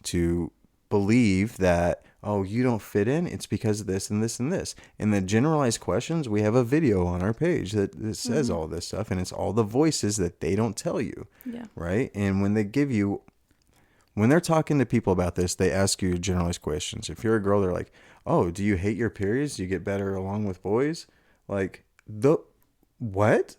[SPEAKER 2] to believe that, oh, you don't fit in, it's because of this and this and this. And the generalized questions, we have a video on our page that says all this stuff, and it's all the voices that they don't tell you. Yeah. Right? And when they're talking to people about this, they ask you generalized questions. If you're a girl, they're like, oh, do you hate your periods? Do you get better along with boys? Like, what?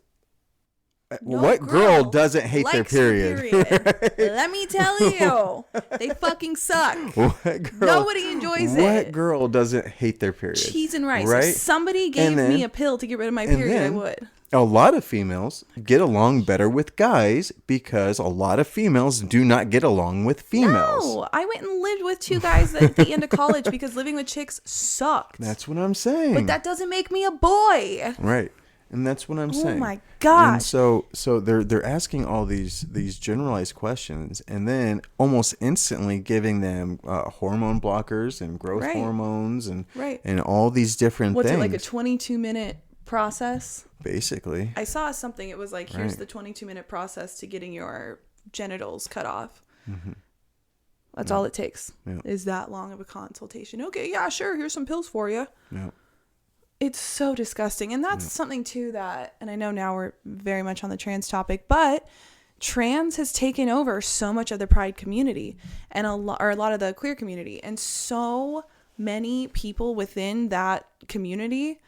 [SPEAKER 2] No what girl doesn't hate their period?
[SPEAKER 1] Right? Let me tell you, they fucking suck. Nobody enjoys it.
[SPEAKER 2] What girl doesn't hate their period?
[SPEAKER 1] Cheese and rice.
[SPEAKER 2] Right?
[SPEAKER 1] If somebody gave me a pill to get rid of my period, I would.
[SPEAKER 2] A lot of females get along better with guys because a lot of females do not get along with females.
[SPEAKER 1] No, I went and lived with 2 guys at the end of college because living with chicks sucked.
[SPEAKER 2] That's what I'm saying.
[SPEAKER 1] But that doesn't make me a boy.
[SPEAKER 2] Right. And that's what I'm saying.
[SPEAKER 1] Oh my gosh.
[SPEAKER 2] And so they're asking all these generalized questions, and then almost instantly giving them hormone blockers and growth hormones and all these different things.
[SPEAKER 1] What's it, like a 22-minute process?
[SPEAKER 2] Basically.
[SPEAKER 1] I saw something. It was like, here's the 22-minute process to getting your genitals cut off. That's all it takes. Is that long of a consultation. Okay, yeah, sure. Here's some pills for you. Yeah. It's so disgusting. And that's something too that, and I know now we're very much on the trans topic, but trans has taken over so much of the pride community and a lot of the queer community. And so many people within that community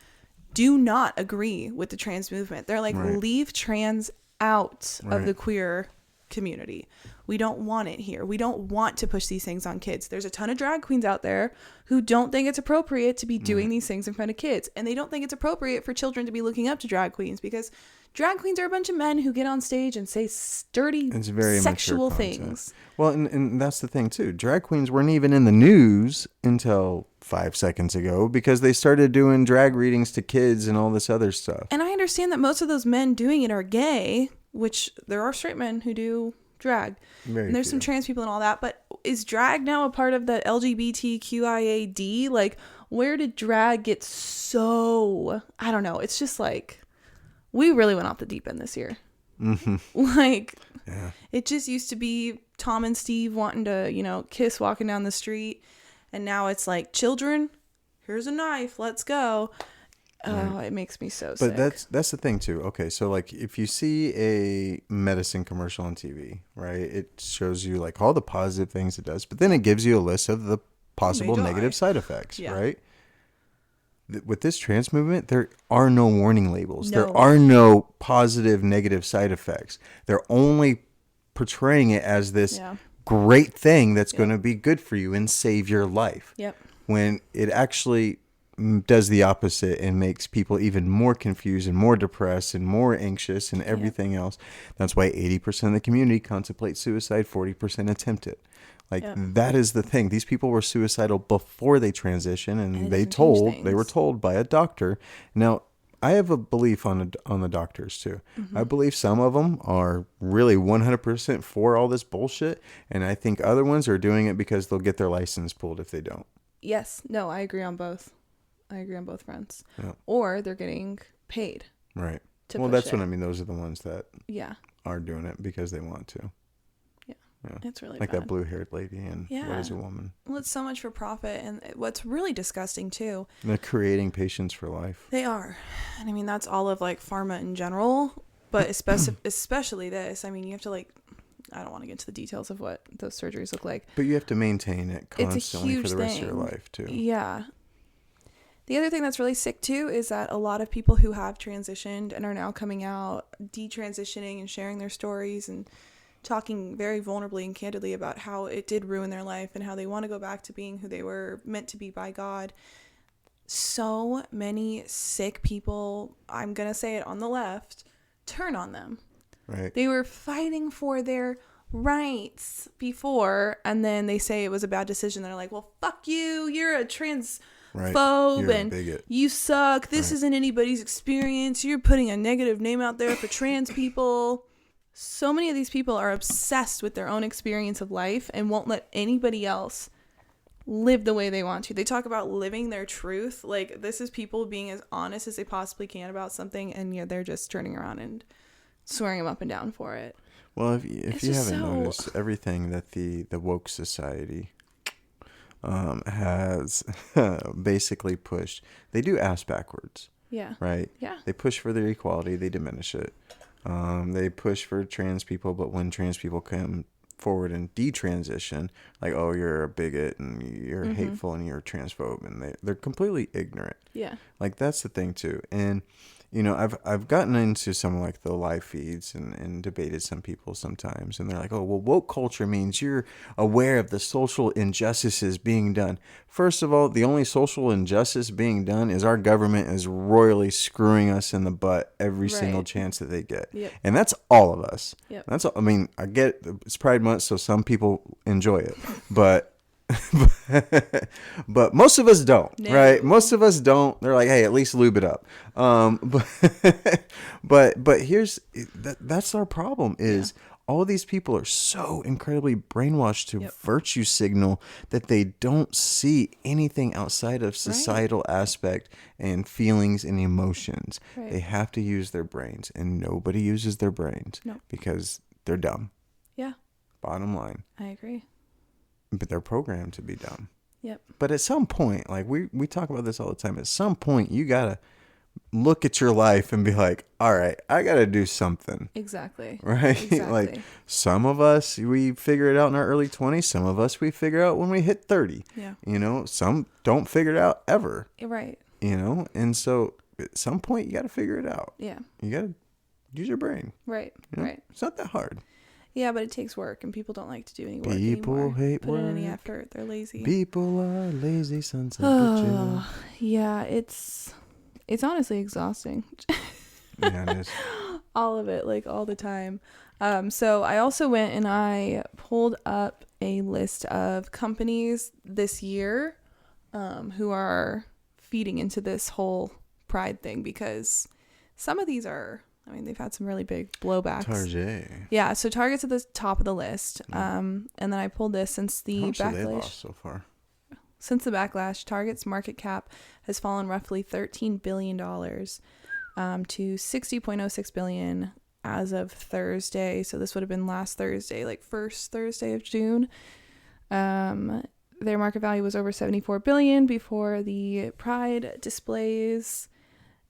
[SPEAKER 1] do not agree with the trans movement. They're like, leave trans out of the queer community. We don't want it here. We don't want to push these things on kids. There's a ton of drag queens out there who don't think it's appropriate to be doing these things in front of kids. And they don't think it's appropriate for children to be looking up to drag queens because drag queens are a bunch of men who get on stage and say sturdy sexual things.
[SPEAKER 2] Well, and that's the thing too. Drag queens weren't even in the news until 5 seconds ago because they started doing drag readings to kids and all this other stuff.
[SPEAKER 1] And I understand that most of those men doing it are gay, which there are straight men who do drag. And there's some trans people and all that, but is drag now a part of the LGBTQIAD? Like, where did drag get so, I don't know. It's just like, we really went off the deep end this year. Like, it just used to be Tom and Steve wanting to, kiss walking down the street. And now it's like, children, here's a knife, let's go. Oh, it makes me so sick.
[SPEAKER 2] But that's the thing too. Okay, so like if you see a medicine commercial on TV, right, it shows you like all the positive things it does, but then it gives you a list of the possible negative side effects, right? With this trans movement, there are no warning labels. No. There are no positive, negative side effects. They're only portraying it as this great thing that's going to be good for you and save your life. Yep. When it actually does the opposite and makes people even more confused and more depressed and more anxious and everything else. That's why 80% of the community contemplate suicide, 40% attempt it. Like that is the thing. These people were suicidal before they transition, and they were told by a doctor. Now, I have a belief on the doctors too. I believe some of them are really 100% for all this bullshit, and I think other ones are doing it because they'll get their license pulled if they don't.
[SPEAKER 1] Yes. No, I agree on both. I agree on both fronts. Yeah. Or they're getting paid.
[SPEAKER 2] Right. Well, that's what I mean. Those are the ones that are doing it because they want to.
[SPEAKER 1] Yeah. It's really
[SPEAKER 2] like
[SPEAKER 1] bad.
[SPEAKER 2] That blue-haired lady and What Is a Woman.
[SPEAKER 1] Well, it's so much for profit. And what's really disgusting, too.
[SPEAKER 2] They're creating patients for life.
[SPEAKER 1] They are. And I mean, that's all of like pharma in general. But especially this. I mean, you have to like... I don't want to get into the details of what those surgeries look like.
[SPEAKER 2] But you have to maintain it constantly for the rest of your life, too.
[SPEAKER 1] Yeah. The other thing that's really sick too is that a lot of people who have transitioned and are now coming out, detransitioning and sharing their stories and talking very vulnerably and candidly about how it did ruin their life and how they want to go back to being who they were meant to be by God. So many sick people, I'm going to say it on the left, turn on them.
[SPEAKER 2] Right.
[SPEAKER 1] They were fighting for their rights before, and then they say it was a bad decision. They're like, well, fuck you. You're a transphobe and you suck. This isn't anybody's experience. You're putting a negative name out there for trans people. So many of these people are obsessed with their own experience of life and won't let anybody else live the way they want to. They talk about living their truth. Like, this is people being as honest as they possibly can about something, and yeah, they're just turning around and swearing them up and down for it.
[SPEAKER 2] Well, if you haven't noticed, everything that the woke society has basically pushed, they do ass backwards.
[SPEAKER 1] Yeah.
[SPEAKER 2] Right?
[SPEAKER 1] Yeah.
[SPEAKER 2] They push for their equality, they diminish it. They push for trans people, but when trans people come forward and detransition, like, oh, you're a bigot and you're hateful and you're a transphobe, and they're completely ignorant.
[SPEAKER 1] Yeah.
[SPEAKER 2] Like, that's the thing too. And you know, I've gotten into some like the live feeds and debated some people sometimes, and they're like, oh, well, woke culture means you're aware of the social injustices being done. First of all, the only social injustice being done is our government is royally screwing us in the butt every single chance that they get.
[SPEAKER 1] Yep.
[SPEAKER 2] And that's all of us.
[SPEAKER 1] Yep.
[SPEAKER 2] That's all, I mean, I get it's Pride Month, so some people enjoy it, but but most of us don't, right? Most of us don't. They're like, hey, at least lube it up. But here's that's our problem is all of these people are so incredibly brainwashed to virtue signal that they don't see anything outside of societal aspect and feelings and emotions. Right. They have to use their brains, and nobody uses their brains because they're dumb.
[SPEAKER 1] Yeah.
[SPEAKER 2] Bottom line.
[SPEAKER 1] I agree.
[SPEAKER 2] But they're programmed to be dumb.
[SPEAKER 1] Yep. But
[SPEAKER 2] at some point, like we talk about this all the time, at some point you gotta look at your life and be like, all right, I gotta do something.
[SPEAKER 1] Exactly.
[SPEAKER 2] Right? Exactly. Like, some of us, we figure it out in our early 20s. Some of us, we figure out when we hit 30.
[SPEAKER 1] Yeah.
[SPEAKER 2] You know, some don't figure it out ever.
[SPEAKER 1] Right.
[SPEAKER 2] You know, and so at some point you gotta figure it out.
[SPEAKER 1] Yeah.
[SPEAKER 2] You gotta use your brain.
[SPEAKER 1] Right.
[SPEAKER 2] You know?
[SPEAKER 1] Right.
[SPEAKER 2] It's not that hard.
[SPEAKER 1] Yeah, but it takes work, and people don't like to do any work
[SPEAKER 2] People
[SPEAKER 1] anymore.
[SPEAKER 2] hate
[SPEAKER 1] Put
[SPEAKER 2] work.
[SPEAKER 1] in any effort. They're lazy.
[SPEAKER 2] People are lazy sons of bitches.
[SPEAKER 1] Yeah, it's honestly exhausting.
[SPEAKER 2] Yeah, it is.
[SPEAKER 1] All of it, like all the time. So I also went and I pulled up a list of companies this year who are feeding into this whole pride thing, because some of these are, I mean, they've had some really big blowbacks.
[SPEAKER 2] Target.
[SPEAKER 1] Yeah, so Target's at the top of the list. And then I pulled this since the
[SPEAKER 2] How much have
[SPEAKER 1] backlash.
[SPEAKER 2] they lost so far?
[SPEAKER 1] Since the backlash, Target's market cap has fallen roughly $13 billion to $60.06 billion as of Thursday. So this would have been last Thursday, like first Thursday of June. Their market value was over $74 billion before the Pride displays.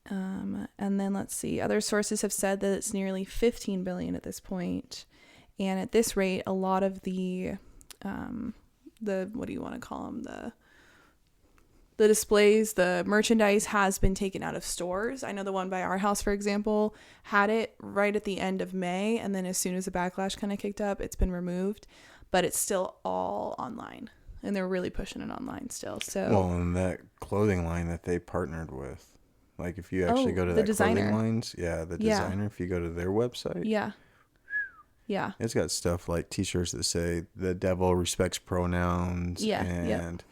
[SPEAKER 1] And then let's see, other sources have said that it's nearly $15 billion at this point. And at this rate, a lot of the what do you want to call them? The displays, the merchandise has been taken out of stores. I know the one by our house, for example, had it right at the end of May. And then as soon as the backlash kind of kicked up, it's been removed, but it's still all online, and they're really pushing it online still. So,
[SPEAKER 2] well, and that clothing line that they partnered with, like if you actually go to that clothing lines, the designer, if you go to their website.
[SPEAKER 1] Yeah. Yeah.
[SPEAKER 2] It's got stuff like t-shirts that say the devil respects pronouns and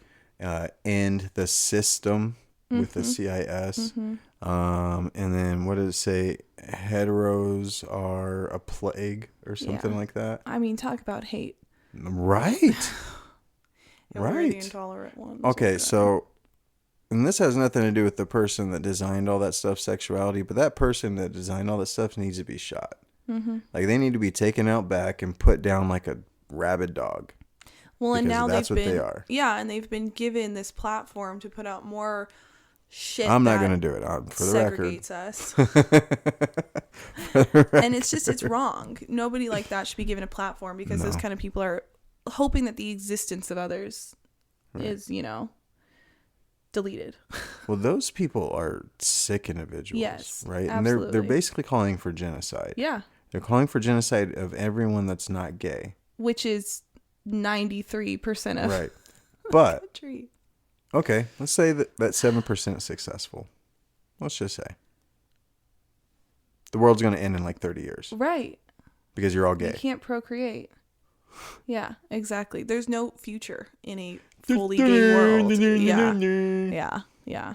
[SPEAKER 2] end the system with the CIS. And then what does it say? Heteros are a plague or something like that.
[SPEAKER 1] I mean, talk about hate.
[SPEAKER 2] Right.
[SPEAKER 1] Right. The intolerant ones.
[SPEAKER 2] Okay, so... And this has nothing to do with the person that designed all that stuff, sexuality, but that person that designed all that stuff needs to be shot. Mm-hmm. Like, they need to be taken out back and put down like a rabid dog.
[SPEAKER 1] Well, and now
[SPEAKER 2] that's what they are.
[SPEAKER 1] Yeah, and they've been given this platform to put out more shit.
[SPEAKER 2] I'm not going to do it for the record.
[SPEAKER 1] Segregates us. And it's wrong. Nobody like that should be given a platform, because those kind of people are hoping that the existence of others is, deleted.
[SPEAKER 2] Well, those people are sick individuals,
[SPEAKER 1] Yes,
[SPEAKER 2] right?
[SPEAKER 1] absolutely.
[SPEAKER 2] And they're basically calling for genocide.
[SPEAKER 1] Yeah.
[SPEAKER 2] They're calling for genocide of everyone that's not gay.
[SPEAKER 1] Which is 93% of
[SPEAKER 2] right. But
[SPEAKER 1] the country.
[SPEAKER 2] Okay, let's say that 7% is successful. Let's just say the world's going to end in like 30 years.
[SPEAKER 1] Right.
[SPEAKER 2] Because you're all gay.
[SPEAKER 1] You can't procreate. Yeah, exactly. There's no future in a fully gay world. Yeah.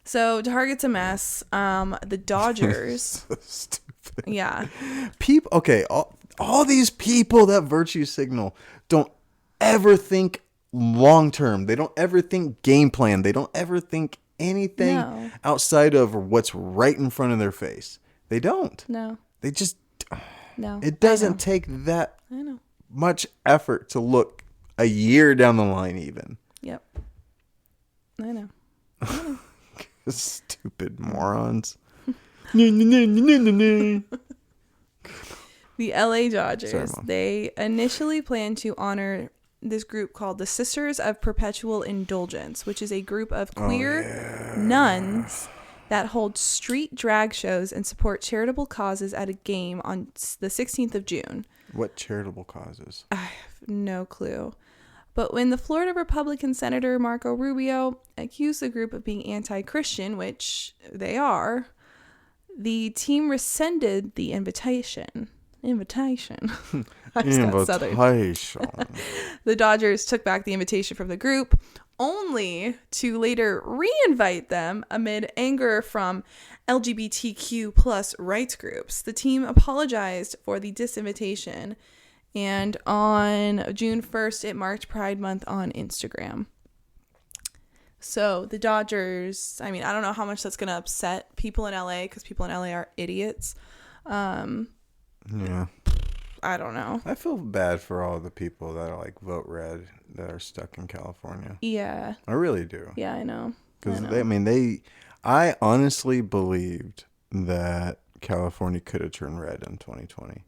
[SPEAKER 1] So Target's a mess. The Dodgers.
[SPEAKER 2] So stupid.
[SPEAKER 1] Yeah.
[SPEAKER 2] Okay, all these people that virtue signal don't ever think long term. They don't ever think game plan. They don't ever think anything outside of what's right in front of their face. They don't.
[SPEAKER 1] No.
[SPEAKER 2] They just.
[SPEAKER 1] No.
[SPEAKER 2] It doesn't take that much effort to look a year down the line, even.
[SPEAKER 1] Yep. I know.
[SPEAKER 2] Stupid morons.
[SPEAKER 1] The LA Dodgers, they initially planned to honor this group called the Sisters of Perpetual Indulgence, which is a group of queer nuns that hold street drag shows and support charitable causes at a game on the 16th of June.
[SPEAKER 2] What charitable causes?
[SPEAKER 1] I have no clue. But when the Florida Republican Senator Marco Rubio accused the group of being anti-Christian, which they are, the team rescinded the invitation. I just got southern. The Dodgers took back the invitation from the group, only to later re-invite them amid anger from LGBTQ plus rights groups. The team apologized for the disinvitation, and on June 1st, it marked Pride Month on Instagram. So the Dodgers, I mean, I don't know how much that's going to upset people in LA, because people in LA are idiots.
[SPEAKER 2] Yeah.
[SPEAKER 1] I don't know.
[SPEAKER 2] I feel bad for all the people that are like vote red that are stuck in California.
[SPEAKER 1] Yeah.
[SPEAKER 2] I really do.
[SPEAKER 1] Yeah, I know.
[SPEAKER 2] Because I honestly believed that California could have turned red in 2020.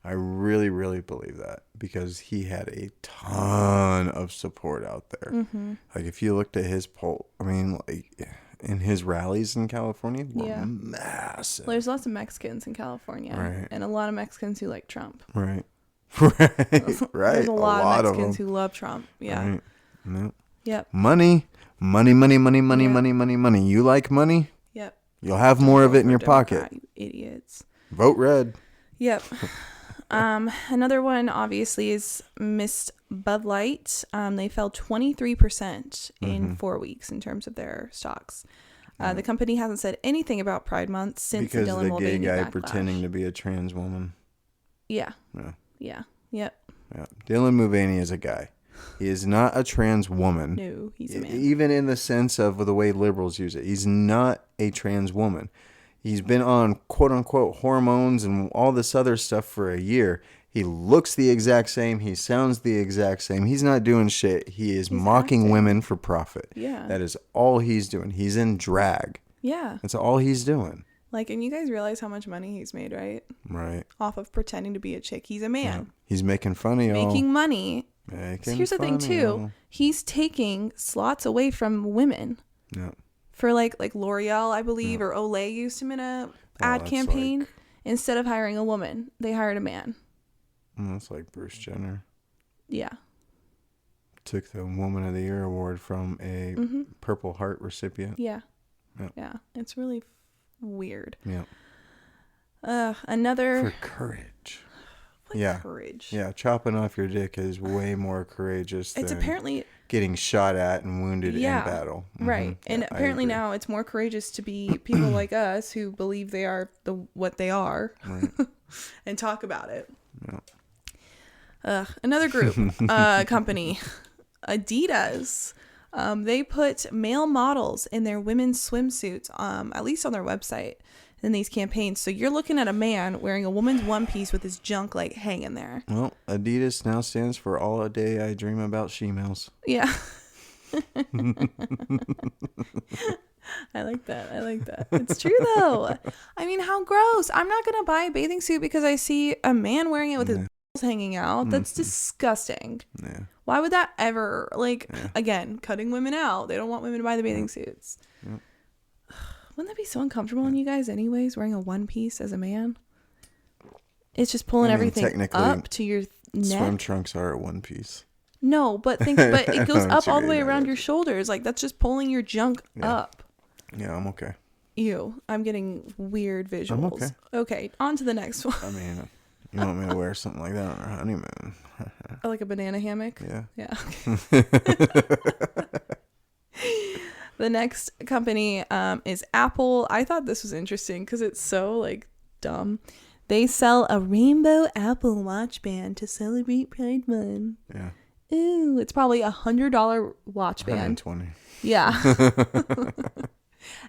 [SPEAKER 2] I really, really believe that, because he had a ton of support out there.
[SPEAKER 1] Mm-hmm.
[SPEAKER 2] Like if you looked at his poll, I mean, like in his rallies in California were massive.
[SPEAKER 1] Well, there's lots of Mexicans in California,
[SPEAKER 2] right,
[SPEAKER 1] and a lot of Mexicans who like Trump.
[SPEAKER 2] Right. Right.
[SPEAKER 1] There's a lot of Mexicans who love Trump. Yeah.
[SPEAKER 2] Right. Yep.
[SPEAKER 1] Yep.
[SPEAKER 2] Money. You like money?
[SPEAKER 1] Yep.
[SPEAKER 2] You'll have more of it in your pocket.
[SPEAKER 1] You idiots.
[SPEAKER 2] Vote red.
[SPEAKER 1] Yep. Another one obviously is Miss Bud Light. They fell 23% in 4 weeks in terms of their stocks. The company hasn't said anything about Pride Month since the Dylan Mulvaney backlash. Because the gay guy
[SPEAKER 2] pretending to be a trans woman.
[SPEAKER 1] Yeah. Yep.
[SPEAKER 2] Yeah. Dylan Mulvaney is a guy. He is not a trans woman.
[SPEAKER 1] No, he's a man.
[SPEAKER 2] Even in the sense of the way liberals use it. He's not a trans woman. He's been on quote-unquote hormones and all this other stuff for a year. He looks the exact same. He sounds the exact same. He's not doing shit. He's mocking acting. Women for profit.
[SPEAKER 1] Yeah.
[SPEAKER 2] That is all he's doing. He's in drag.
[SPEAKER 1] Yeah.
[SPEAKER 2] That's all he's doing.
[SPEAKER 1] Like, and you guys realize how much money he's made, right?
[SPEAKER 2] Right.
[SPEAKER 1] Off of pretending to be a chick. He's a man.
[SPEAKER 2] Yeah. He's making fun of y'all.
[SPEAKER 1] Making money. So here's the thing, too. He's taking slots away from women.
[SPEAKER 2] Yeah.
[SPEAKER 1] For like L'Oreal, I believe, or Olay used him in a ad campaign. Instead of hiring a woman, they hired a man.
[SPEAKER 2] That's like Bruce Jenner.
[SPEAKER 1] Yeah.
[SPEAKER 2] Took the Woman of the Year award from a Purple Heart recipient.
[SPEAKER 1] Yeah. Yeah. It's really weird.
[SPEAKER 2] Yeah.
[SPEAKER 1] Another...
[SPEAKER 2] For courage.
[SPEAKER 1] What courage?
[SPEAKER 2] Yeah, chopping off your dick is way more courageous than...
[SPEAKER 1] It's apparently...
[SPEAKER 2] getting shot at and wounded in battle.
[SPEAKER 1] Right. And apparently now it's more courageous to be people like us who believe they are what they are,
[SPEAKER 2] right.
[SPEAKER 1] and talk about it.
[SPEAKER 2] Yeah.
[SPEAKER 1] Another group, company, Adidas. They put male models in their women's swimsuits, at least on their website, in these campaigns. So you're looking at a man wearing a woman's one piece with his junk like hanging there.
[SPEAKER 2] Well, Adidas now stands for All a Day I Dream About She-Males.
[SPEAKER 1] Yeah. I like that. It's true though. I mean, how gross. I'm not going to buy a bathing suit because I see a man wearing it with his hanging out. That's disgusting.
[SPEAKER 2] Yeah.
[SPEAKER 1] Why would that ever, like, again, cutting women out. They don't want women to buy the bathing suits.
[SPEAKER 2] Yeah.
[SPEAKER 1] Wouldn't that be so uncomfortable on you guys anyways, wearing a one piece as a man? It's just pulling everything up to your neck.
[SPEAKER 2] Swim trunks are a one piece.
[SPEAKER 1] No, but it goes up all the way around your shoulders. Like, that's just pulling your junk up.
[SPEAKER 2] Yeah, I'm okay.
[SPEAKER 1] Ew, I'm getting weird visuals.
[SPEAKER 2] I'm okay.
[SPEAKER 1] Okay, on to the next one.
[SPEAKER 2] I mean, you want me to wear something like that on our honeymoon?
[SPEAKER 1] Oh, like a banana hammock?
[SPEAKER 2] Yeah.
[SPEAKER 1] Yeah. The next company is Apple. I thought this was interesting because it's so, like, dumb. They sell a rainbow Apple Watch band to celebrate Pride Month.
[SPEAKER 2] Yeah.
[SPEAKER 1] Ooh, it's probably $100 watch band.
[SPEAKER 2] $120.
[SPEAKER 1] Yeah.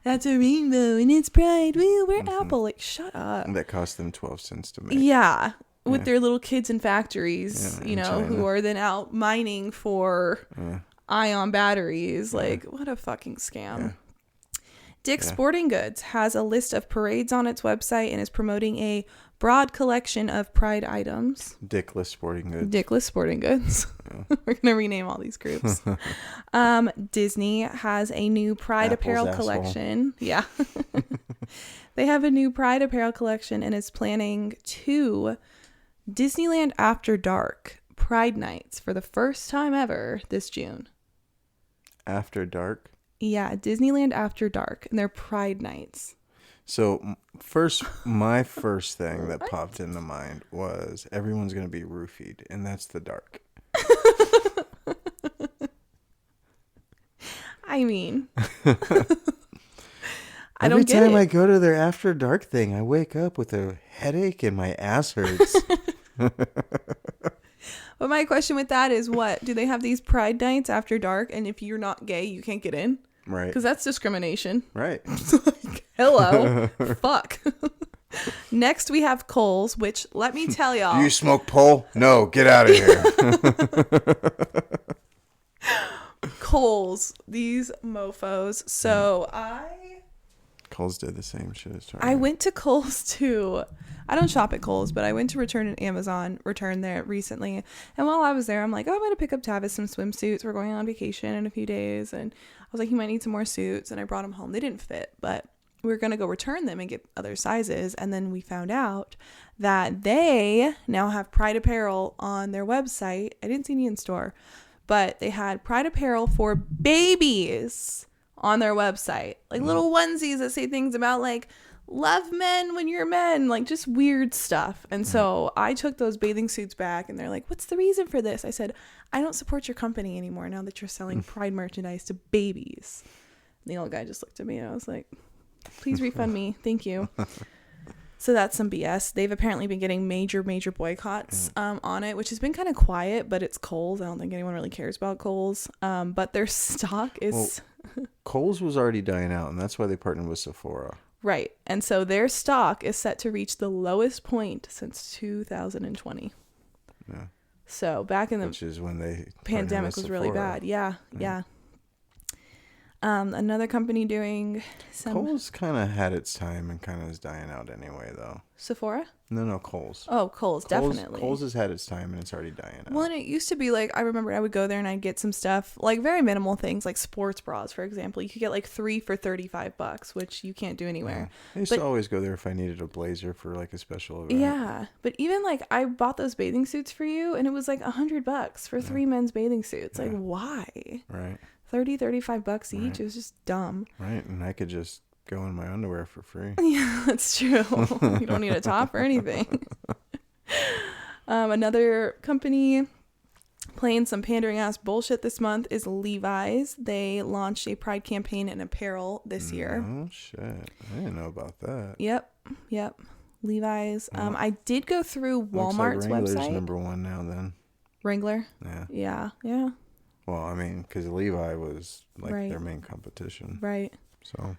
[SPEAKER 1] That's a rainbow and it's Pride. We're Apple. Like, shut up.
[SPEAKER 2] That cost them 12 cents to make.
[SPEAKER 1] Yeah. With their little kids in factories,
[SPEAKER 2] in China.
[SPEAKER 1] who are then out mining for ion batteries. Like, what a fucking scam.
[SPEAKER 2] Yeah.
[SPEAKER 1] Dick's Sporting Goods has a list of parades on its website and is promoting a broad collection of Pride items.
[SPEAKER 2] Dickless Sporting Goods.
[SPEAKER 1] Dickless Sporting Goods. Yeah. We're going to rename all these groups. Disney has a new Pride apparel collection. Yeah. They have a new Pride apparel collection and is planning 2 Disneyland After Dark Pride nights for the first time ever this June.
[SPEAKER 2] After dark?
[SPEAKER 1] Yeah, Disneyland After Dark, and they're Pride nights.
[SPEAKER 2] So my first thing that popped into mind was everyone's going to be roofied, and that's the dark.
[SPEAKER 1] I mean,
[SPEAKER 2] Every time I go to their After Dark thing, I wake up with a headache and my ass hurts.
[SPEAKER 1] But my question with that is, what do they have these Pride nights after dark, and if you're not gay you can't get in?
[SPEAKER 2] Right,
[SPEAKER 1] because that's discrimination.
[SPEAKER 2] Right.
[SPEAKER 1] Like, hello. Fuck. Next we have Kohl's, which, let me tell y'all,
[SPEAKER 2] do you smoke pole? No, get out of here.
[SPEAKER 1] Kohl's, these mofos. So
[SPEAKER 2] Kohl's did the same shit as Target.
[SPEAKER 1] I went to Kohl's too. I don't shop at Kohl's, but I went to return an Amazon return there recently. And while I was there, I'm like, I'm going to pick up Tavis some swimsuits. We're going on vacation in a few days. And I was like, you might need some more suits. And I brought them home. They didn't fit, but we were going to go return them and get other sizes. And then we found out that they now have Pride apparel on their website. I didn't see any in store, but they had Pride apparel for babies on their website. Like little onesies that say things about, like, love men when you're men, like just weird stuff. And so I took those bathing suits back and they're like, what's the reason for this? I said, I don't support your company anymore now that you're selling Pride merchandise to babies. And the old guy just looked at me and I was like, please refund me. Thank you. So that's some BS. They've apparently been getting major boycotts on it, which has been kind of quiet, but it's Kohl's. I don't think anyone really cares about Kohl's. But their stock is...
[SPEAKER 2] Well, Kohl's was already dying out, and that's why they partnered with Sephora.
[SPEAKER 1] Right. And so their stock is set to reach the lowest point since 2020.
[SPEAKER 2] Yeah.
[SPEAKER 1] So back in the...
[SPEAKER 2] Which is when the
[SPEAKER 1] pandemic was really bad. Yeah. Another company doing some...
[SPEAKER 2] Kohl's kind of had its time and kind of is dying out anyway, though.
[SPEAKER 1] Sephora?
[SPEAKER 2] No, Kohl's.
[SPEAKER 1] Oh, Kohl's, definitely.
[SPEAKER 2] Kohl's has had its time and it's already dying out.
[SPEAKER 1] Well, and it used to be like, I remember I would go there and I'd get some stuff, like very minimal things, like sports bras, for example. You could get like 3 for $35, which you can't do anywhere.
[SPEAKER 2] Yeah. I used to always go there if I needed a blazer for like a special event.
[SPEAKER 1] Yeah, but even like I bought those bathing suits for you and it was like $100 for 3 men's bathing suits. Like, why?
[SPEAKER 2] Right.
[SPEAKER 1] $35 each. Right. It was just dumb.
[SPEAKER 2] Right, and I could just go in my underwear for free.
[SPEAKER 1] Yeah, that's true. You don't need a top or anything. Another company playing some pandering ass bullshit this month is Levi's. They launched a Pride campaign in apparel this year.
[SPEAKER 2] Oh shit, I didn't know about that.
[SPEAKER 1] Yep. Levi's. I did go through Walmart's
[SPEAKER 2] Wrangler's
[SPEAKER 1] website.
[SPEAKER 2] Number one now then.
[SPEAKER 1] Wrangler?
[SPEAKER 2] Yeah. Well, I mean, because Levi was like their main competition.
[SPEAKER 1] Right.
[SPEAKER 2] So.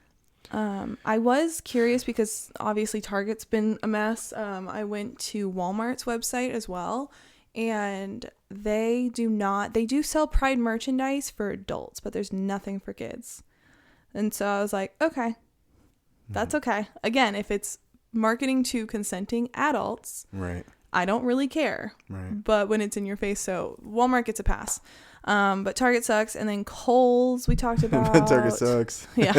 [SPEAKER 1] I was curious because obviously Target's been a mess. I went to Walmart's website as well, and they do sell Pride merchandise for adults, but there's nothing for kids. And so I was like, okay, that's okay. Again, if it's marketing to consenting adults,
[SPEAKER 2] right,
[SPEAKER 1] I don't really care.
[SPEAKER 2] Right.
[SPEAKER 1] But when it's in your face, so Walmart gets a pass. But Target sucks. And then Kohl's, we talked about.
[SPEAKER 2] Target sucks.
[SPEAKER 1] Yeah.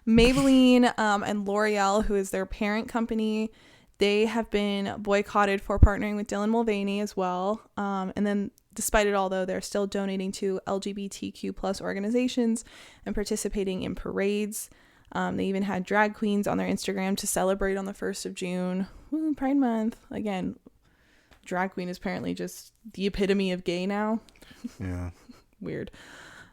[SPEAKER 1] Maybelline and L'Oreal, who is their parent company, they have been boycotted for partnering with Dylan Mulvaney as well. And then despite it all, though, they're still donating to LGBTQ plus organizations and participating in parades. They even had drag queens on their Instagram to celebrate on the 1st of June. Woo, Pride Month. Again, drag queen is apparently just the epitome of gay now.
[SPEAKER 2] Yeah.
[SPEAKER 1] Weird.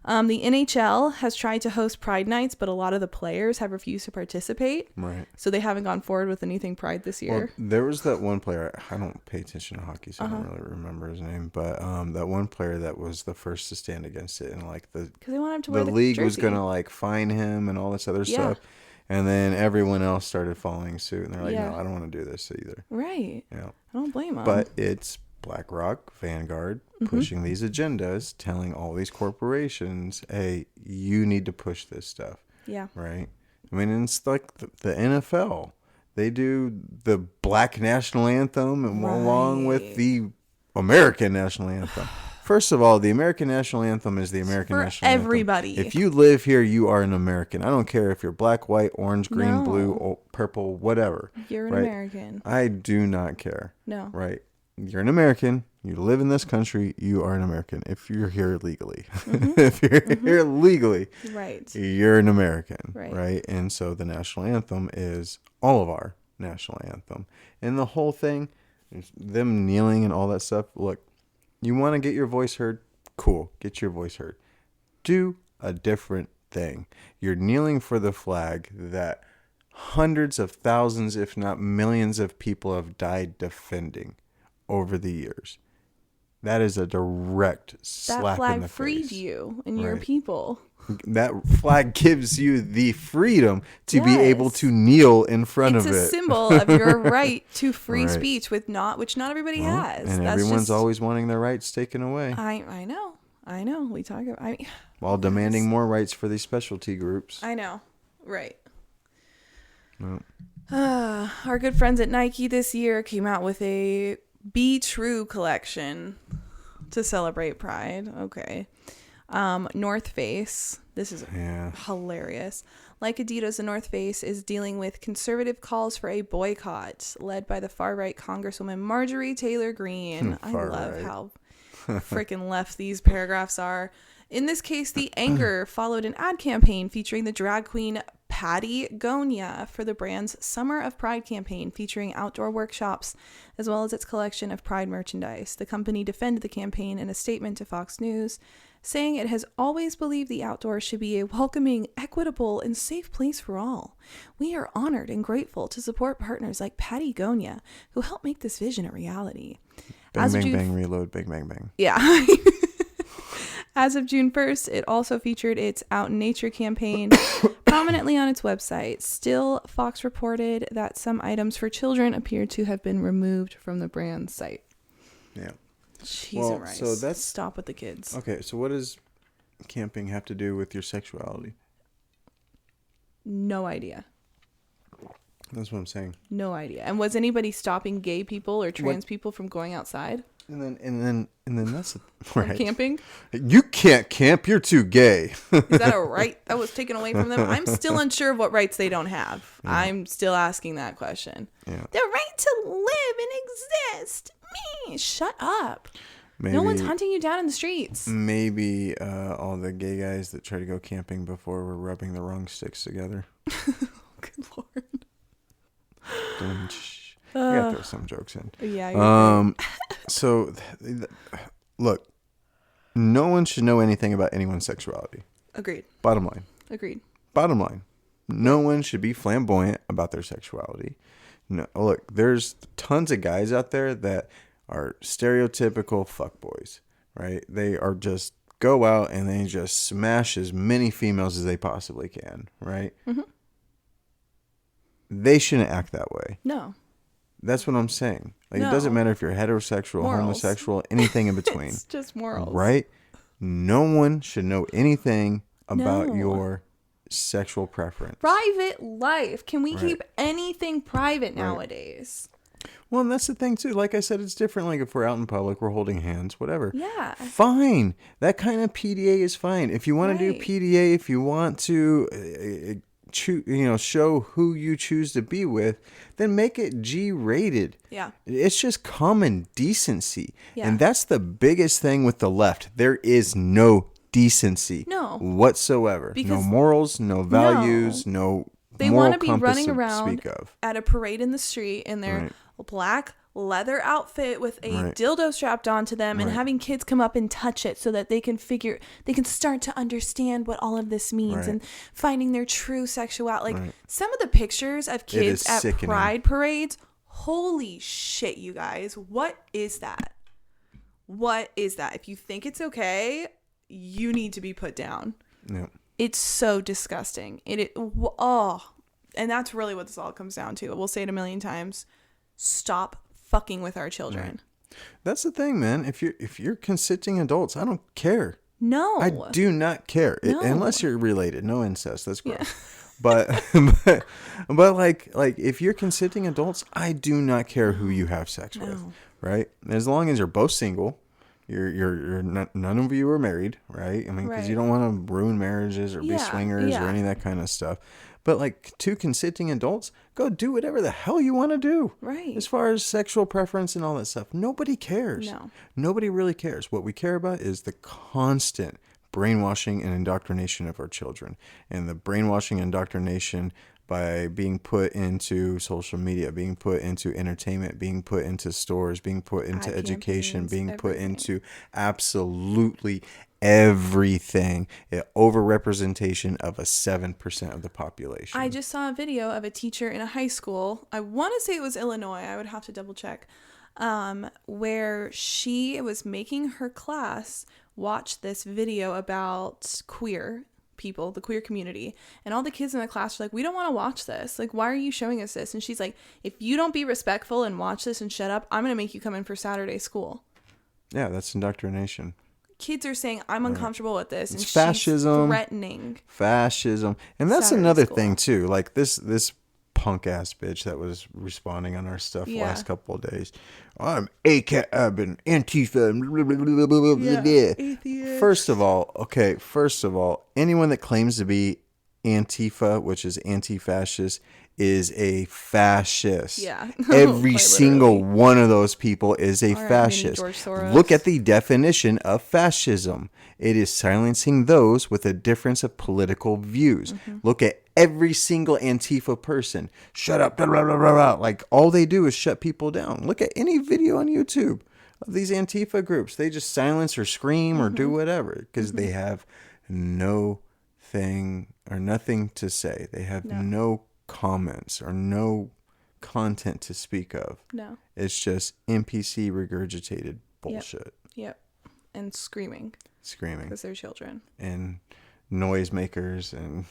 [SPEAKER 1] The NHL has tried to host Pride nights, but a lot of the players have refused to participate.
[SPEAKER 2] Right.
[SPEAKER 1] So they haven't gone forward with anything Pride this year.
[SPEAKER 2] Well, there was that one player. I don't pay attention to hockey, so I don't really remember his name. But that one player that was the first to stand against it, and like because
[SPEAKER 1] they want him to wear the
[SPEAKER 2] league
[SPEAKER 1] jersey.
[SPEAKER 2] was gonna like fine him and all this other stuff, and then everyone else started following suit, and they're like, no, I don't want to do this either.
[SPEAKER 1] Right.
[SPEAKER 2] Yeah.
[SPEAKER 1] I don't blame them.
[SPEAKER 2] But it's BlackRock, Vanguard, pushing these agendas, telling all these corporations, hey, you need to push this stuff.
[SPEAKER 1] Yeah.
[SPEAKER 2] Right? I mean, it's like the NFL. They do the Black National Anthem and along with the American National Anthem. First of all, the American National Anthem is the American National Anthem.
[SPEAKER 1] Everybody.
[SPEAKER 2] If you live here, you are an American. I don't care if you're black, white, orange, green, blue, or purple, whatever.
[SPEAKER 1] You're an American.
[SPEAKER 2] I do not care.
[SPEAKER 1] No.
[SPEAKER 2] Right? You're an American. You live in this country. You are an American. If you're here legally, if you're here legally,
[SPEAKER 1] right,
[SPEAKER 2] you're an American, right? And so the national anthem is all of our national anthem, and the whole thing, them kneeling and all that stuff. Look, you want to get your voice heard? Cool, get your voice heard. Do a different thing. You're kneeling for the flag that hundreds of thousands, if not millions, of people have died defending over the years. That is a direct slap in the face. That flag
[SPEAKER 1] freed you and your people.
[SPEAKER 2] That flag gives you the freedom to be able to kneel in front of it.
[SPEAKER 1] It's a symbol of your right to free speech, which not everybody has.
[SPEAKER 2] And everyone's always wanting their rights taken away.
[SPEAKER 1] I know. We talk about
[SPEAKER 2] while demanding more rights for these specialty groups.
[SPEAKER 1] I know. Right.
[SPEAKER 2] Well.
[SPEAKER 1] Our good friends at Nike this year came out with a Be True collection to celebrate Pride. Okay. North Face. This is hilarious. Like Adidas, the North Face is dealing with conservative calls for a boycott led by the far-right Congresswoman Marjorie Taylor Greene. I love how freaking left these paragraphs are. In this case, the anger followed an ad campaign featuring the drag queen Patty Gonia for the brand's Summer of Pride campaign, featuring outdoor workshops as well as its collection of Pride merchandise. The company defended the campaign in a statement to Fox News, saying it has always believed the outdoors should be a welcoming, equitable, and safe place for all. We are honored and grateful to support partners like Patty Gonia, who helped make this vision a reality.
[SPEAKER 2] Bang, bang, bang, reload, bang, bang, bang.
[SPEAKER 1] Yeah. As of June 1st, it also featured its Out in Nature campaign prominently on its website. Still, Fox reported that some items for children appeared to have been removed from the brand's site.
[SPEAKER 2] Yeah.
[SPEAKER 1] Cheese and rice.
[SPEAKER 2] So that's...
[SPEAKER 1] Stop with the kids.
[SPEAKER 2] Okay, so what does camping have to do with your sexuality?
[SPEAKER 1] No idea.
[SPEAKER 2] That's what I'm saying.
[SPEAKER 1] No idea. And was anybody stopping gay people or trans people from going outside?
[SPEAKER 2] And then that's right.
[SPEAKER 1] Camping?
[SPEAKER 2] You can't camp. You're too gay.
[SPEAKER 1] Is that a right that was taken away from them? I'm still unsure of what rights they don't have. Yeah. I'm still asking that question.
[SPEAKER 2] Yeah.
[SPEAKER 1] The right to live and exist. Me, shut up.
[SPEAKER 2] Maybe,
[SPEAKER 1] no one's hunting you down in the streets.
[SPEAKER 2] Maybe all the gay guys that try to go camping before were rubbing the wrong sticks together.
[SPEAKER 1] Good Lord.
[SPEAKER 2] I gotta throw some jokes in.
[SPEAKER 1] Yeah.
[SPEAKER 2] So, look, no one should know anything about anyone's sexuality.
[SPEAKER 1] Agreed.
[SPEAKER 2] Bottom line.
[SPEAKER 1] Agreed.
[SPEAKER 2] Bottom line. No one should be flamboyant about their sexuality. No, look, there's tons of guys out there that are stereotypical fuckboys, right? They are just go out and they just smash as many females as they possibly can, right? Mm-hmm. They shouldn't act that way.
[SPEAKER 1] No.
[SPEAKER 2] That's what I'm saying. Like, it doesn't matter if you're heterosexual, homosexual, anything in between.
[SPEAKER 1] It's just morals.
[SPEAKER 2] Right? No one should know anything about your sexual preference.
[SPEAKER 1] Private life. Can we keep anything private nowadays?
[SPEAKER 2] Well, and that's the thing too. Like I said, it's different. Like if we're out in public, we're holding hands, whatever.
[SPEAKER 1] Yeah.
[SPEAKER 2] Fine. That kind of PDA is fine. If you want to do PDA, if you want to show who you choose to be with, then make it G-rated.
[SPEAKER 1] Yeah.
[SPEAKER 2] It's just common decency.
[SPEAKER 1] Yeah.
[SPEAKER 2] And that's the biggest thing with the left. There is no whatsoever.
[SPEAKER 1] Because
[SPEAKER 2] no morals, no values, no
[SPEAKER 1] they
[SPEAKER 2] moral
[SPEAKER 1] want to be
[SPEAKER 2] compass
[SPEAKER 1] running
[SPEAKER 2] to
[SPEAKER 1] around
[SPEAKER 2] speak of.
[SPEAKER 1] at a parade in the street in their black leather outfit with a dildo strapped onto them and having kids come up and touch it so that they can start to understand what all of this means and finding their true sexuality. Like some of the pictures of kids at pride parades, holy shit, you guys, what is that? What is that? If you think it's okay, you need to be put down.
[SPEAKER 2] Yeah.
[SPEAKER 1] It's so disgusting. And that's really what this all comes down to. We'll say it a million times. Stop fucking with our children.
[SPEAKER 2] Right. That's the thing, man. If you're consenting adults, I don't care.
[SPEAKER 1] No.
[SPEAKER 2] I do not care.
[SPEAKER 1] No.
[SPEAKER 2] Unless you're related. No incest. That's gross.
[SPEAKER 1] Yeah.
[SPEAKER 2] But like if you're consenting adults, I do not care who you have sex with. Right? As long as you're both single. You're not, none of you are married, right? I mean, because you don't want to ruin marriages or be swingers or any of that kind of stuff. But like two consenting adults, go do whatever the hell you want to do.
[SPEAKER 1] Right.
[SPEAKER 2] As far as sexual preference and all that stuff, nobody cares.
[SPEAKER 1] No.
[SPEAKER 2] Nobody really cares. What we care about is the constant brainwashing and indoctrination of our children, and the brainwashing and indoctrination by being put into social media, being put into entertainment, being put into stores, being put into education, being put into absolutely everything. An overrepresentation of a 7% of the population.
[SPEAKER 1] I just saw a video of a teacher in a high school. I want to say it was Illinois. I would have to double check. Where she was making her class watch this video about queer people, the queer community, and all the kids in the class were like, we don't want to watch this. Like, why are you showing us this? And she's like, if you don't be respectful and watch this and shut up, I'm going to make you come in for Saturday school. Yeah,
[SPEAKER 2] that's indoctrination.
[SPEAKER 1] Kids are saying, I'm uncomfortable with this.
[SPEAKER 2] It's and fascism.
[SPEAKER 1] She's threatening.
[SPEAKER 2] Fascism. And that's Saturday another school. Thing, too. Like, this punk ass bitch that was responding on our stuff last couple of days. I'm ACAB and Antifa. Atheist. First of all, anyone that claims to be Antifa, which is anti-fascist, is a fascist.
[SPEAKER 1] Yeah.
[SPEAKER 2] Every single one of those people is a fascist. Look at the definition of fascism. It is silencing those with a difference of political views. Mm-hmm. Look at every single Antifa person. Shut up. Blah, blah, blah, blah. Like, all they do is shut people down. Look at any video on YouTube of these Antifa groups. They just silence or scream or do whatever because they have no thing or nothing to say. They have no comments or no content to speak of. No. It's just NPC regurgitated bullshit.
[SPEAKER 1] Yep. And screaming. Because they're children.
[SPEAKER 2] And noisemakers and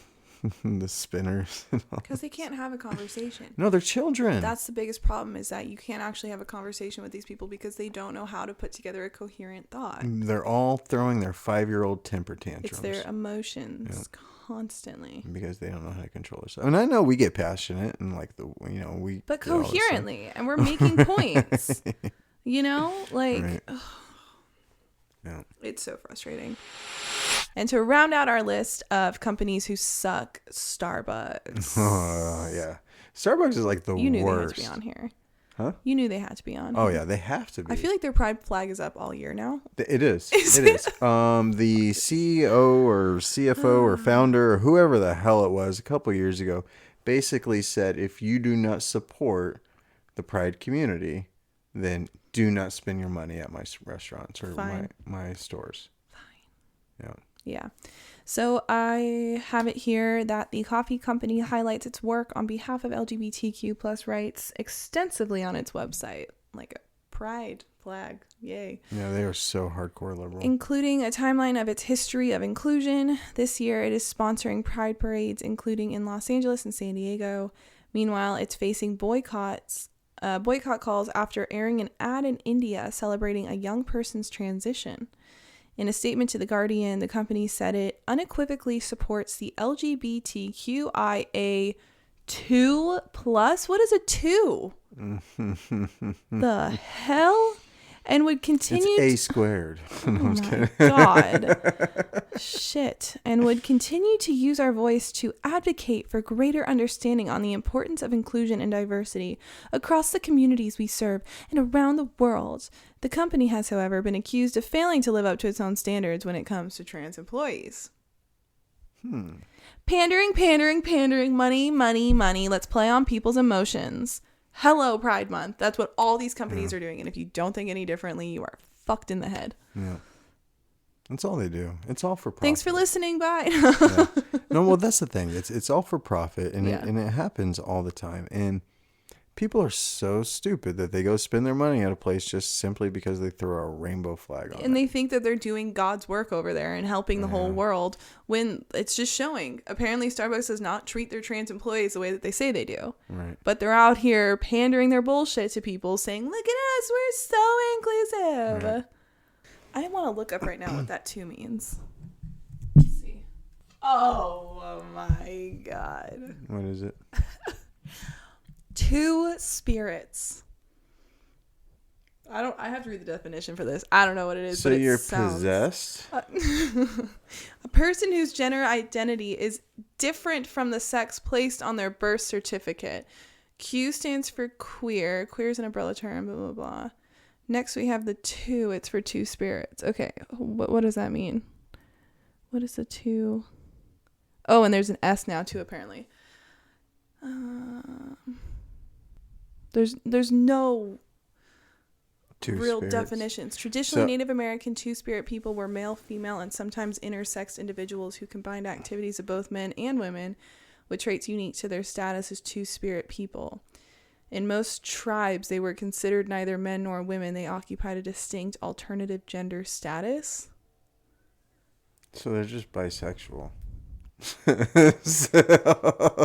[SPEAKER 2] the spinners.
[SPEAKER 1] Because they can't have a conversation.
[SPEAKER 2] No, they're children.
[SPEAKER 1] That's the biggest problem, is that you can't actually have a conversation with these people because they don't know how to put together a coherent thought.
[SPEAKER 2] They're all throwing their 5-year-old temper tantrums.
[SPEAKER 1] It's their emotions constantly.
[SPEAKER 2] Because they don't know how to control themselves. And I know we get passionate and like we.
[SPEAKER 1] But coherently, and we're making points. Like.
[SPEAKER 2] Right. Yeah.
[SPEAKER 1] It's so frustrating. And to round out our list of companies who suck, Starbucks.
[SPEAKER 2] Oh, yeah. Starbucks is like the worst.
[SPEAKER 1] You knew they had to be on here.
[SPEAKER 2] Huh?
[SPEAKER 1] You knew they had to be on.
[SPEAKER 2] Oh, yeah. They have to be.
[SPEAKER 1] I feel like their pride flag is up all year now.
[SPEAKER 2] It is. It is. The CEO or CFO or founder or whoever the hell it was a couple years ago basically said, if you do not support the pride community, then do not spend your money at my restaurants or my stores.
[SPEAKER 1] Fine. Yeah. So I have it here that the coffee company highlights its work on behalf of LGBTQ plus rights extensively on its website. Like a pride flag. Yay.
[SPEAKER 2] Yeah, they are so hardcore liberal.
[SPEAKER 1] Including a timeline of its history of inclusion. This year it is sponsoring pride parades, including in Los Angeles and San Diego. Meanwhile, it's facing boycott calls after airing an ad in India celebrating a young person's transition. In a statement to The Guardian, the company said it unequivocally supports the LGBTQIA2+. What is a 2? The hell? And would continue.
[SPEAKER 2] It's A squared.
[SPEAKER 1] Oh my God. Shit. And would continue to use our voice to advocate for greater understanding on the importance of inclusion and diversity across the communities we serve and around the world. The company has, however, been accused of failing to live up to its own standards when it comes to trans employees. Pandering, money. Let's play on people's emotions. Hello, Pride Month. That's what all these companies are doing. And if you don't think any differently, you are fucked in the head.
[SPEAKER 2] Yeah. That's all they do. It's all for profit.
[SPEAKER 1] Thanks for listening. Bye.
[SPEAKER 2] Yeah. No, well, that's the thing. It's all for profit, and it happens all the time. And people are so stupid that they go spend their money at a place just simply because they throw a rainbow flag on it.
[SPEAKER 1] And they think that they're doing God's work over there and helping the whole world when it's just showing. Apparently, Starbucks does not treat their trans employees the way that they say they do.
[SPEAKER 2] Right.
[SPEAKER 1] But they're out here pandering their bullshit to people saying, look at us, we're so inclusive. Right. I want to look up right now what that 2 means. Let's see. Oh my God.
[SPEAKER 2] What is it?
[SPEAKER 1] 2 spirits. I have to read the definition for this. I don't know what it is.
[SPEAKER 2] So
[SPEAKER 1] but
[SPEAKER 2] you're
[SPEAKER 1] possessed.
[SPEAKER 2] possessed?
[SPEAKER 1] A person whose gender identity is different from the sex placed on their birth certificate. Q stands for queer. Queer is an umbrella term, blah, blah, blah. Next we have the 2. It's for 2 spirits. Okay. What does that mean? What is the 2? Oh, and there's an S now too, apparently. There's no real
[SPEAKER 2] spirits.
[SPEAKER 1] definitions. Traditionally, Native American two-spirit people were male, female, and sometimes intersex individuals who combined activities of both men and women with traits unique to their status as two-spirit people. In most tribes, they were considered neither men nor women. They occupied a distinct alternative gender status.
[SPEAKER 2] So they're just bisexual. So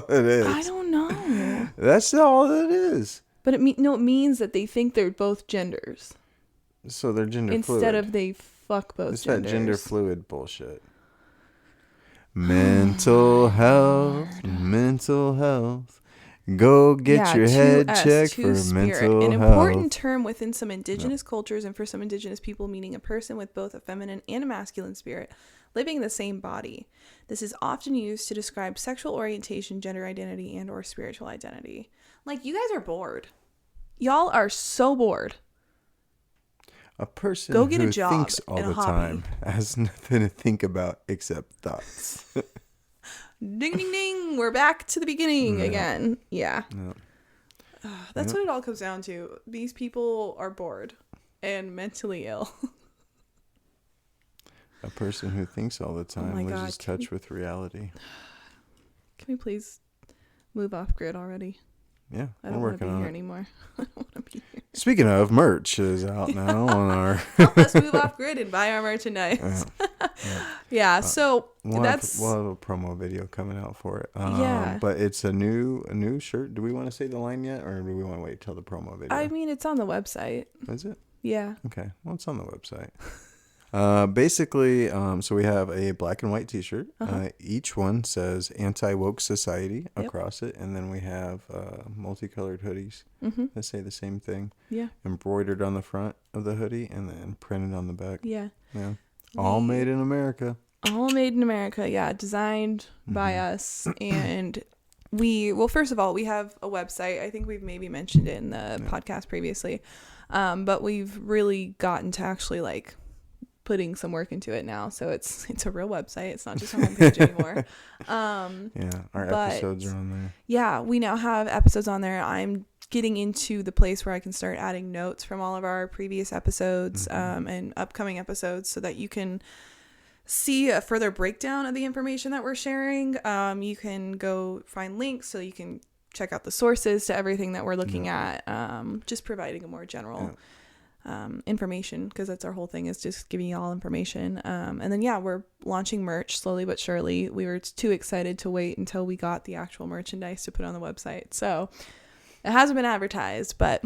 [SPEAKER 2] it is.
[SPEAKER 1] I don't know.
[SPEAKER 2] That's all it is.
[SPEAKER 1] But it means that they think they're both genders.
[SPEAKER 2] So they're gender fluid.
[SPEAKER 1] Instead of they fuck both
[SPEAKER 2] it's
[SPEAKER 1] genders.
[SPEAKER 2] That gender fluid bullshit. Mental health. Go get your head checked for mental health.
[SPEAKER 1] An important term within some indigenous cultures and for some indigenous people, meaning a person with both a feminine and a masculine spirit living in the same body. This is often used to describe sexual orientation, gender identity, and or spiritual identity. Like, you guys are bored. Y'all are so bored.
[SPEAKER 2] A person
[SPEAKER 1] Go get
[SPEAKER 2] who
[SPEAKER 1] a job
[SPEAKER 2] thinks all
[SPEAKER 1] and a
[SPEAKER 2] the
[SPEAKER 1] hobby.
[SPEAKER 2] time has nothing to think about except thoughts.
[SPEAKER 1] Ding, ding, ding. We're back to the beginning again. Yeah. That's what it all comes down to. These people are bored and mentally ill.
[SPEAKER 2] A person who thinks all the time loses touch with reality.
[SPEAKER 1] Can we please move off grid already?
[SPEAKER 2] Yeah,
[SPEAKER 1] I don't want to be here anymore. I don't want to be here.
[SPEAKER 2] Speaking of, merch is out now on our...
[SPEAKER 1] Help us move off grid and buy our merchandise. So
[SPEAKER 2] we'll
[SPEAKER 1] that's...
[SPEAKER 2] We'll have a promo video coming out for it.
[SPEAKER 1] Yeah.
[SPEAKER 2] But it's a new shirt. Do we want to say the line yet, or do we want to wait till the promo video?
[SPEAKER 1] I mean, it's on the website.
[SPEAKER 2] Is it?
[SPEAKER 1] Yeah.
[SPEAKER 2] Okay. Well, it's on the website. Basically, so we have a black and white t-shirt. Each one says anti-woke society across it. And then we have multicolored hoodies that say the same thing. Yeah. Embroidered on the front of the hoodie and then printed on the back. Yeah. Yeah. All made in America.
[SPEAKER 1] All made in America. Yeah. Designed by us. And first of all, we have a website. I think we've maybe mentioned it in the podcast previously. But we've really gotten to actually putting some work into it now, so it's a real website. It's not just a homepage anymore.
[SPEAKER 2] Our episodes are on there. Yeah,
[SPEAKER 1] we now have episodes on there. I'm getting into the place where I can start adding notes from all of our previous episodes and upcoming episodes, so that you can see a further breakdown of the information that we're sharing. You can go find links so you can check out the sources to everything that we're looking at. Just providing a more general information, because that's our whole thing, is just giving you all information. And then we're launching merch slowly but surely. We were too excited to wait until we got the actual merchandise to put on the website, so it hasn't been advertised, but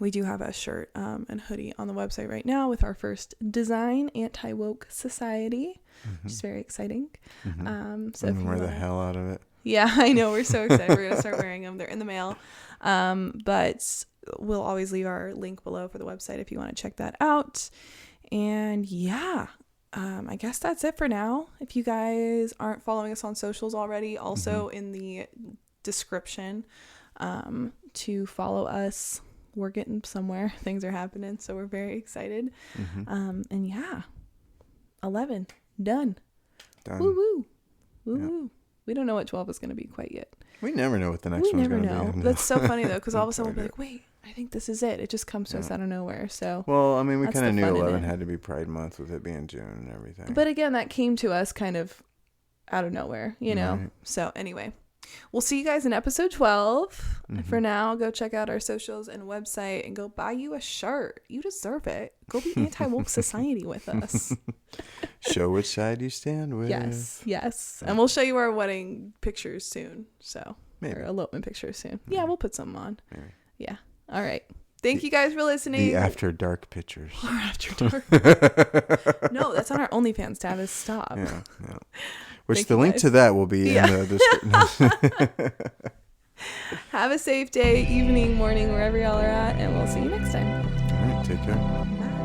[SPEAKER 1] we do have a shirt and hoodie on the website right now with our first design, Anti-Woke Society, which is very exciting. So
[SPEAKER 2] I'm gonna wear the hell out of it.
[SPEAKER 1] Yeah, I know. We're so excited. We're going to start wearing them. They're in the mail. But we'll always leave our link below for the website if you want to check that out. And yeah, I guess that's it for now. If you guys aren't following us on socials already, also in the description to follow us. We're getting somewhere. Things are happening, so we're very excited. And yeah, 11 done. Woo woo, woo woo. We don't know what 12 is going to be quite yet.
[SPEAKER 2] We never know what the next one's going to be. We never know.
[SPEAKER 1] That's so funny though, because all of a sudden we'll be like, wait, I think this is it. It just comes to us out of nowhere. So
[SPEAKER 2] well, I mean, we kind of knew 11 had to be Pride Month with it being June and everything.
[SPEAKER 1] But again, that came to us kind of out of nowhere, you know. Right. So anyway. We'll see you guys in episode 12. And for now, go check out our socials and website and go buy you a shirt. You deserve it. Go be Anti-Woke Society with us.
[SPEAKER 2] Show which side you stand with.
[SPEAKER 1] Yes. And we'll show you our wedding pictures soon. So, or elopement pictures soon. Maybe. Yeah, we'll put some on. Maybe. Yeah. All right. Thank you guys for listening.
[SPEAKER 2] The after dark pictures.
[SPEAKER 1] Or after dark. No, that's on our OnlyFans, Tavis. Stop.
[SPEAKER 2] Yeah. Which the link to that will be in the description.
[SPEAKER 1] Have a safe day, evening, morning, wherever y'all are at, and we'll see you next time.
[SPEAKER 2] All right. Take care.
[SPEAKER 1] Bye.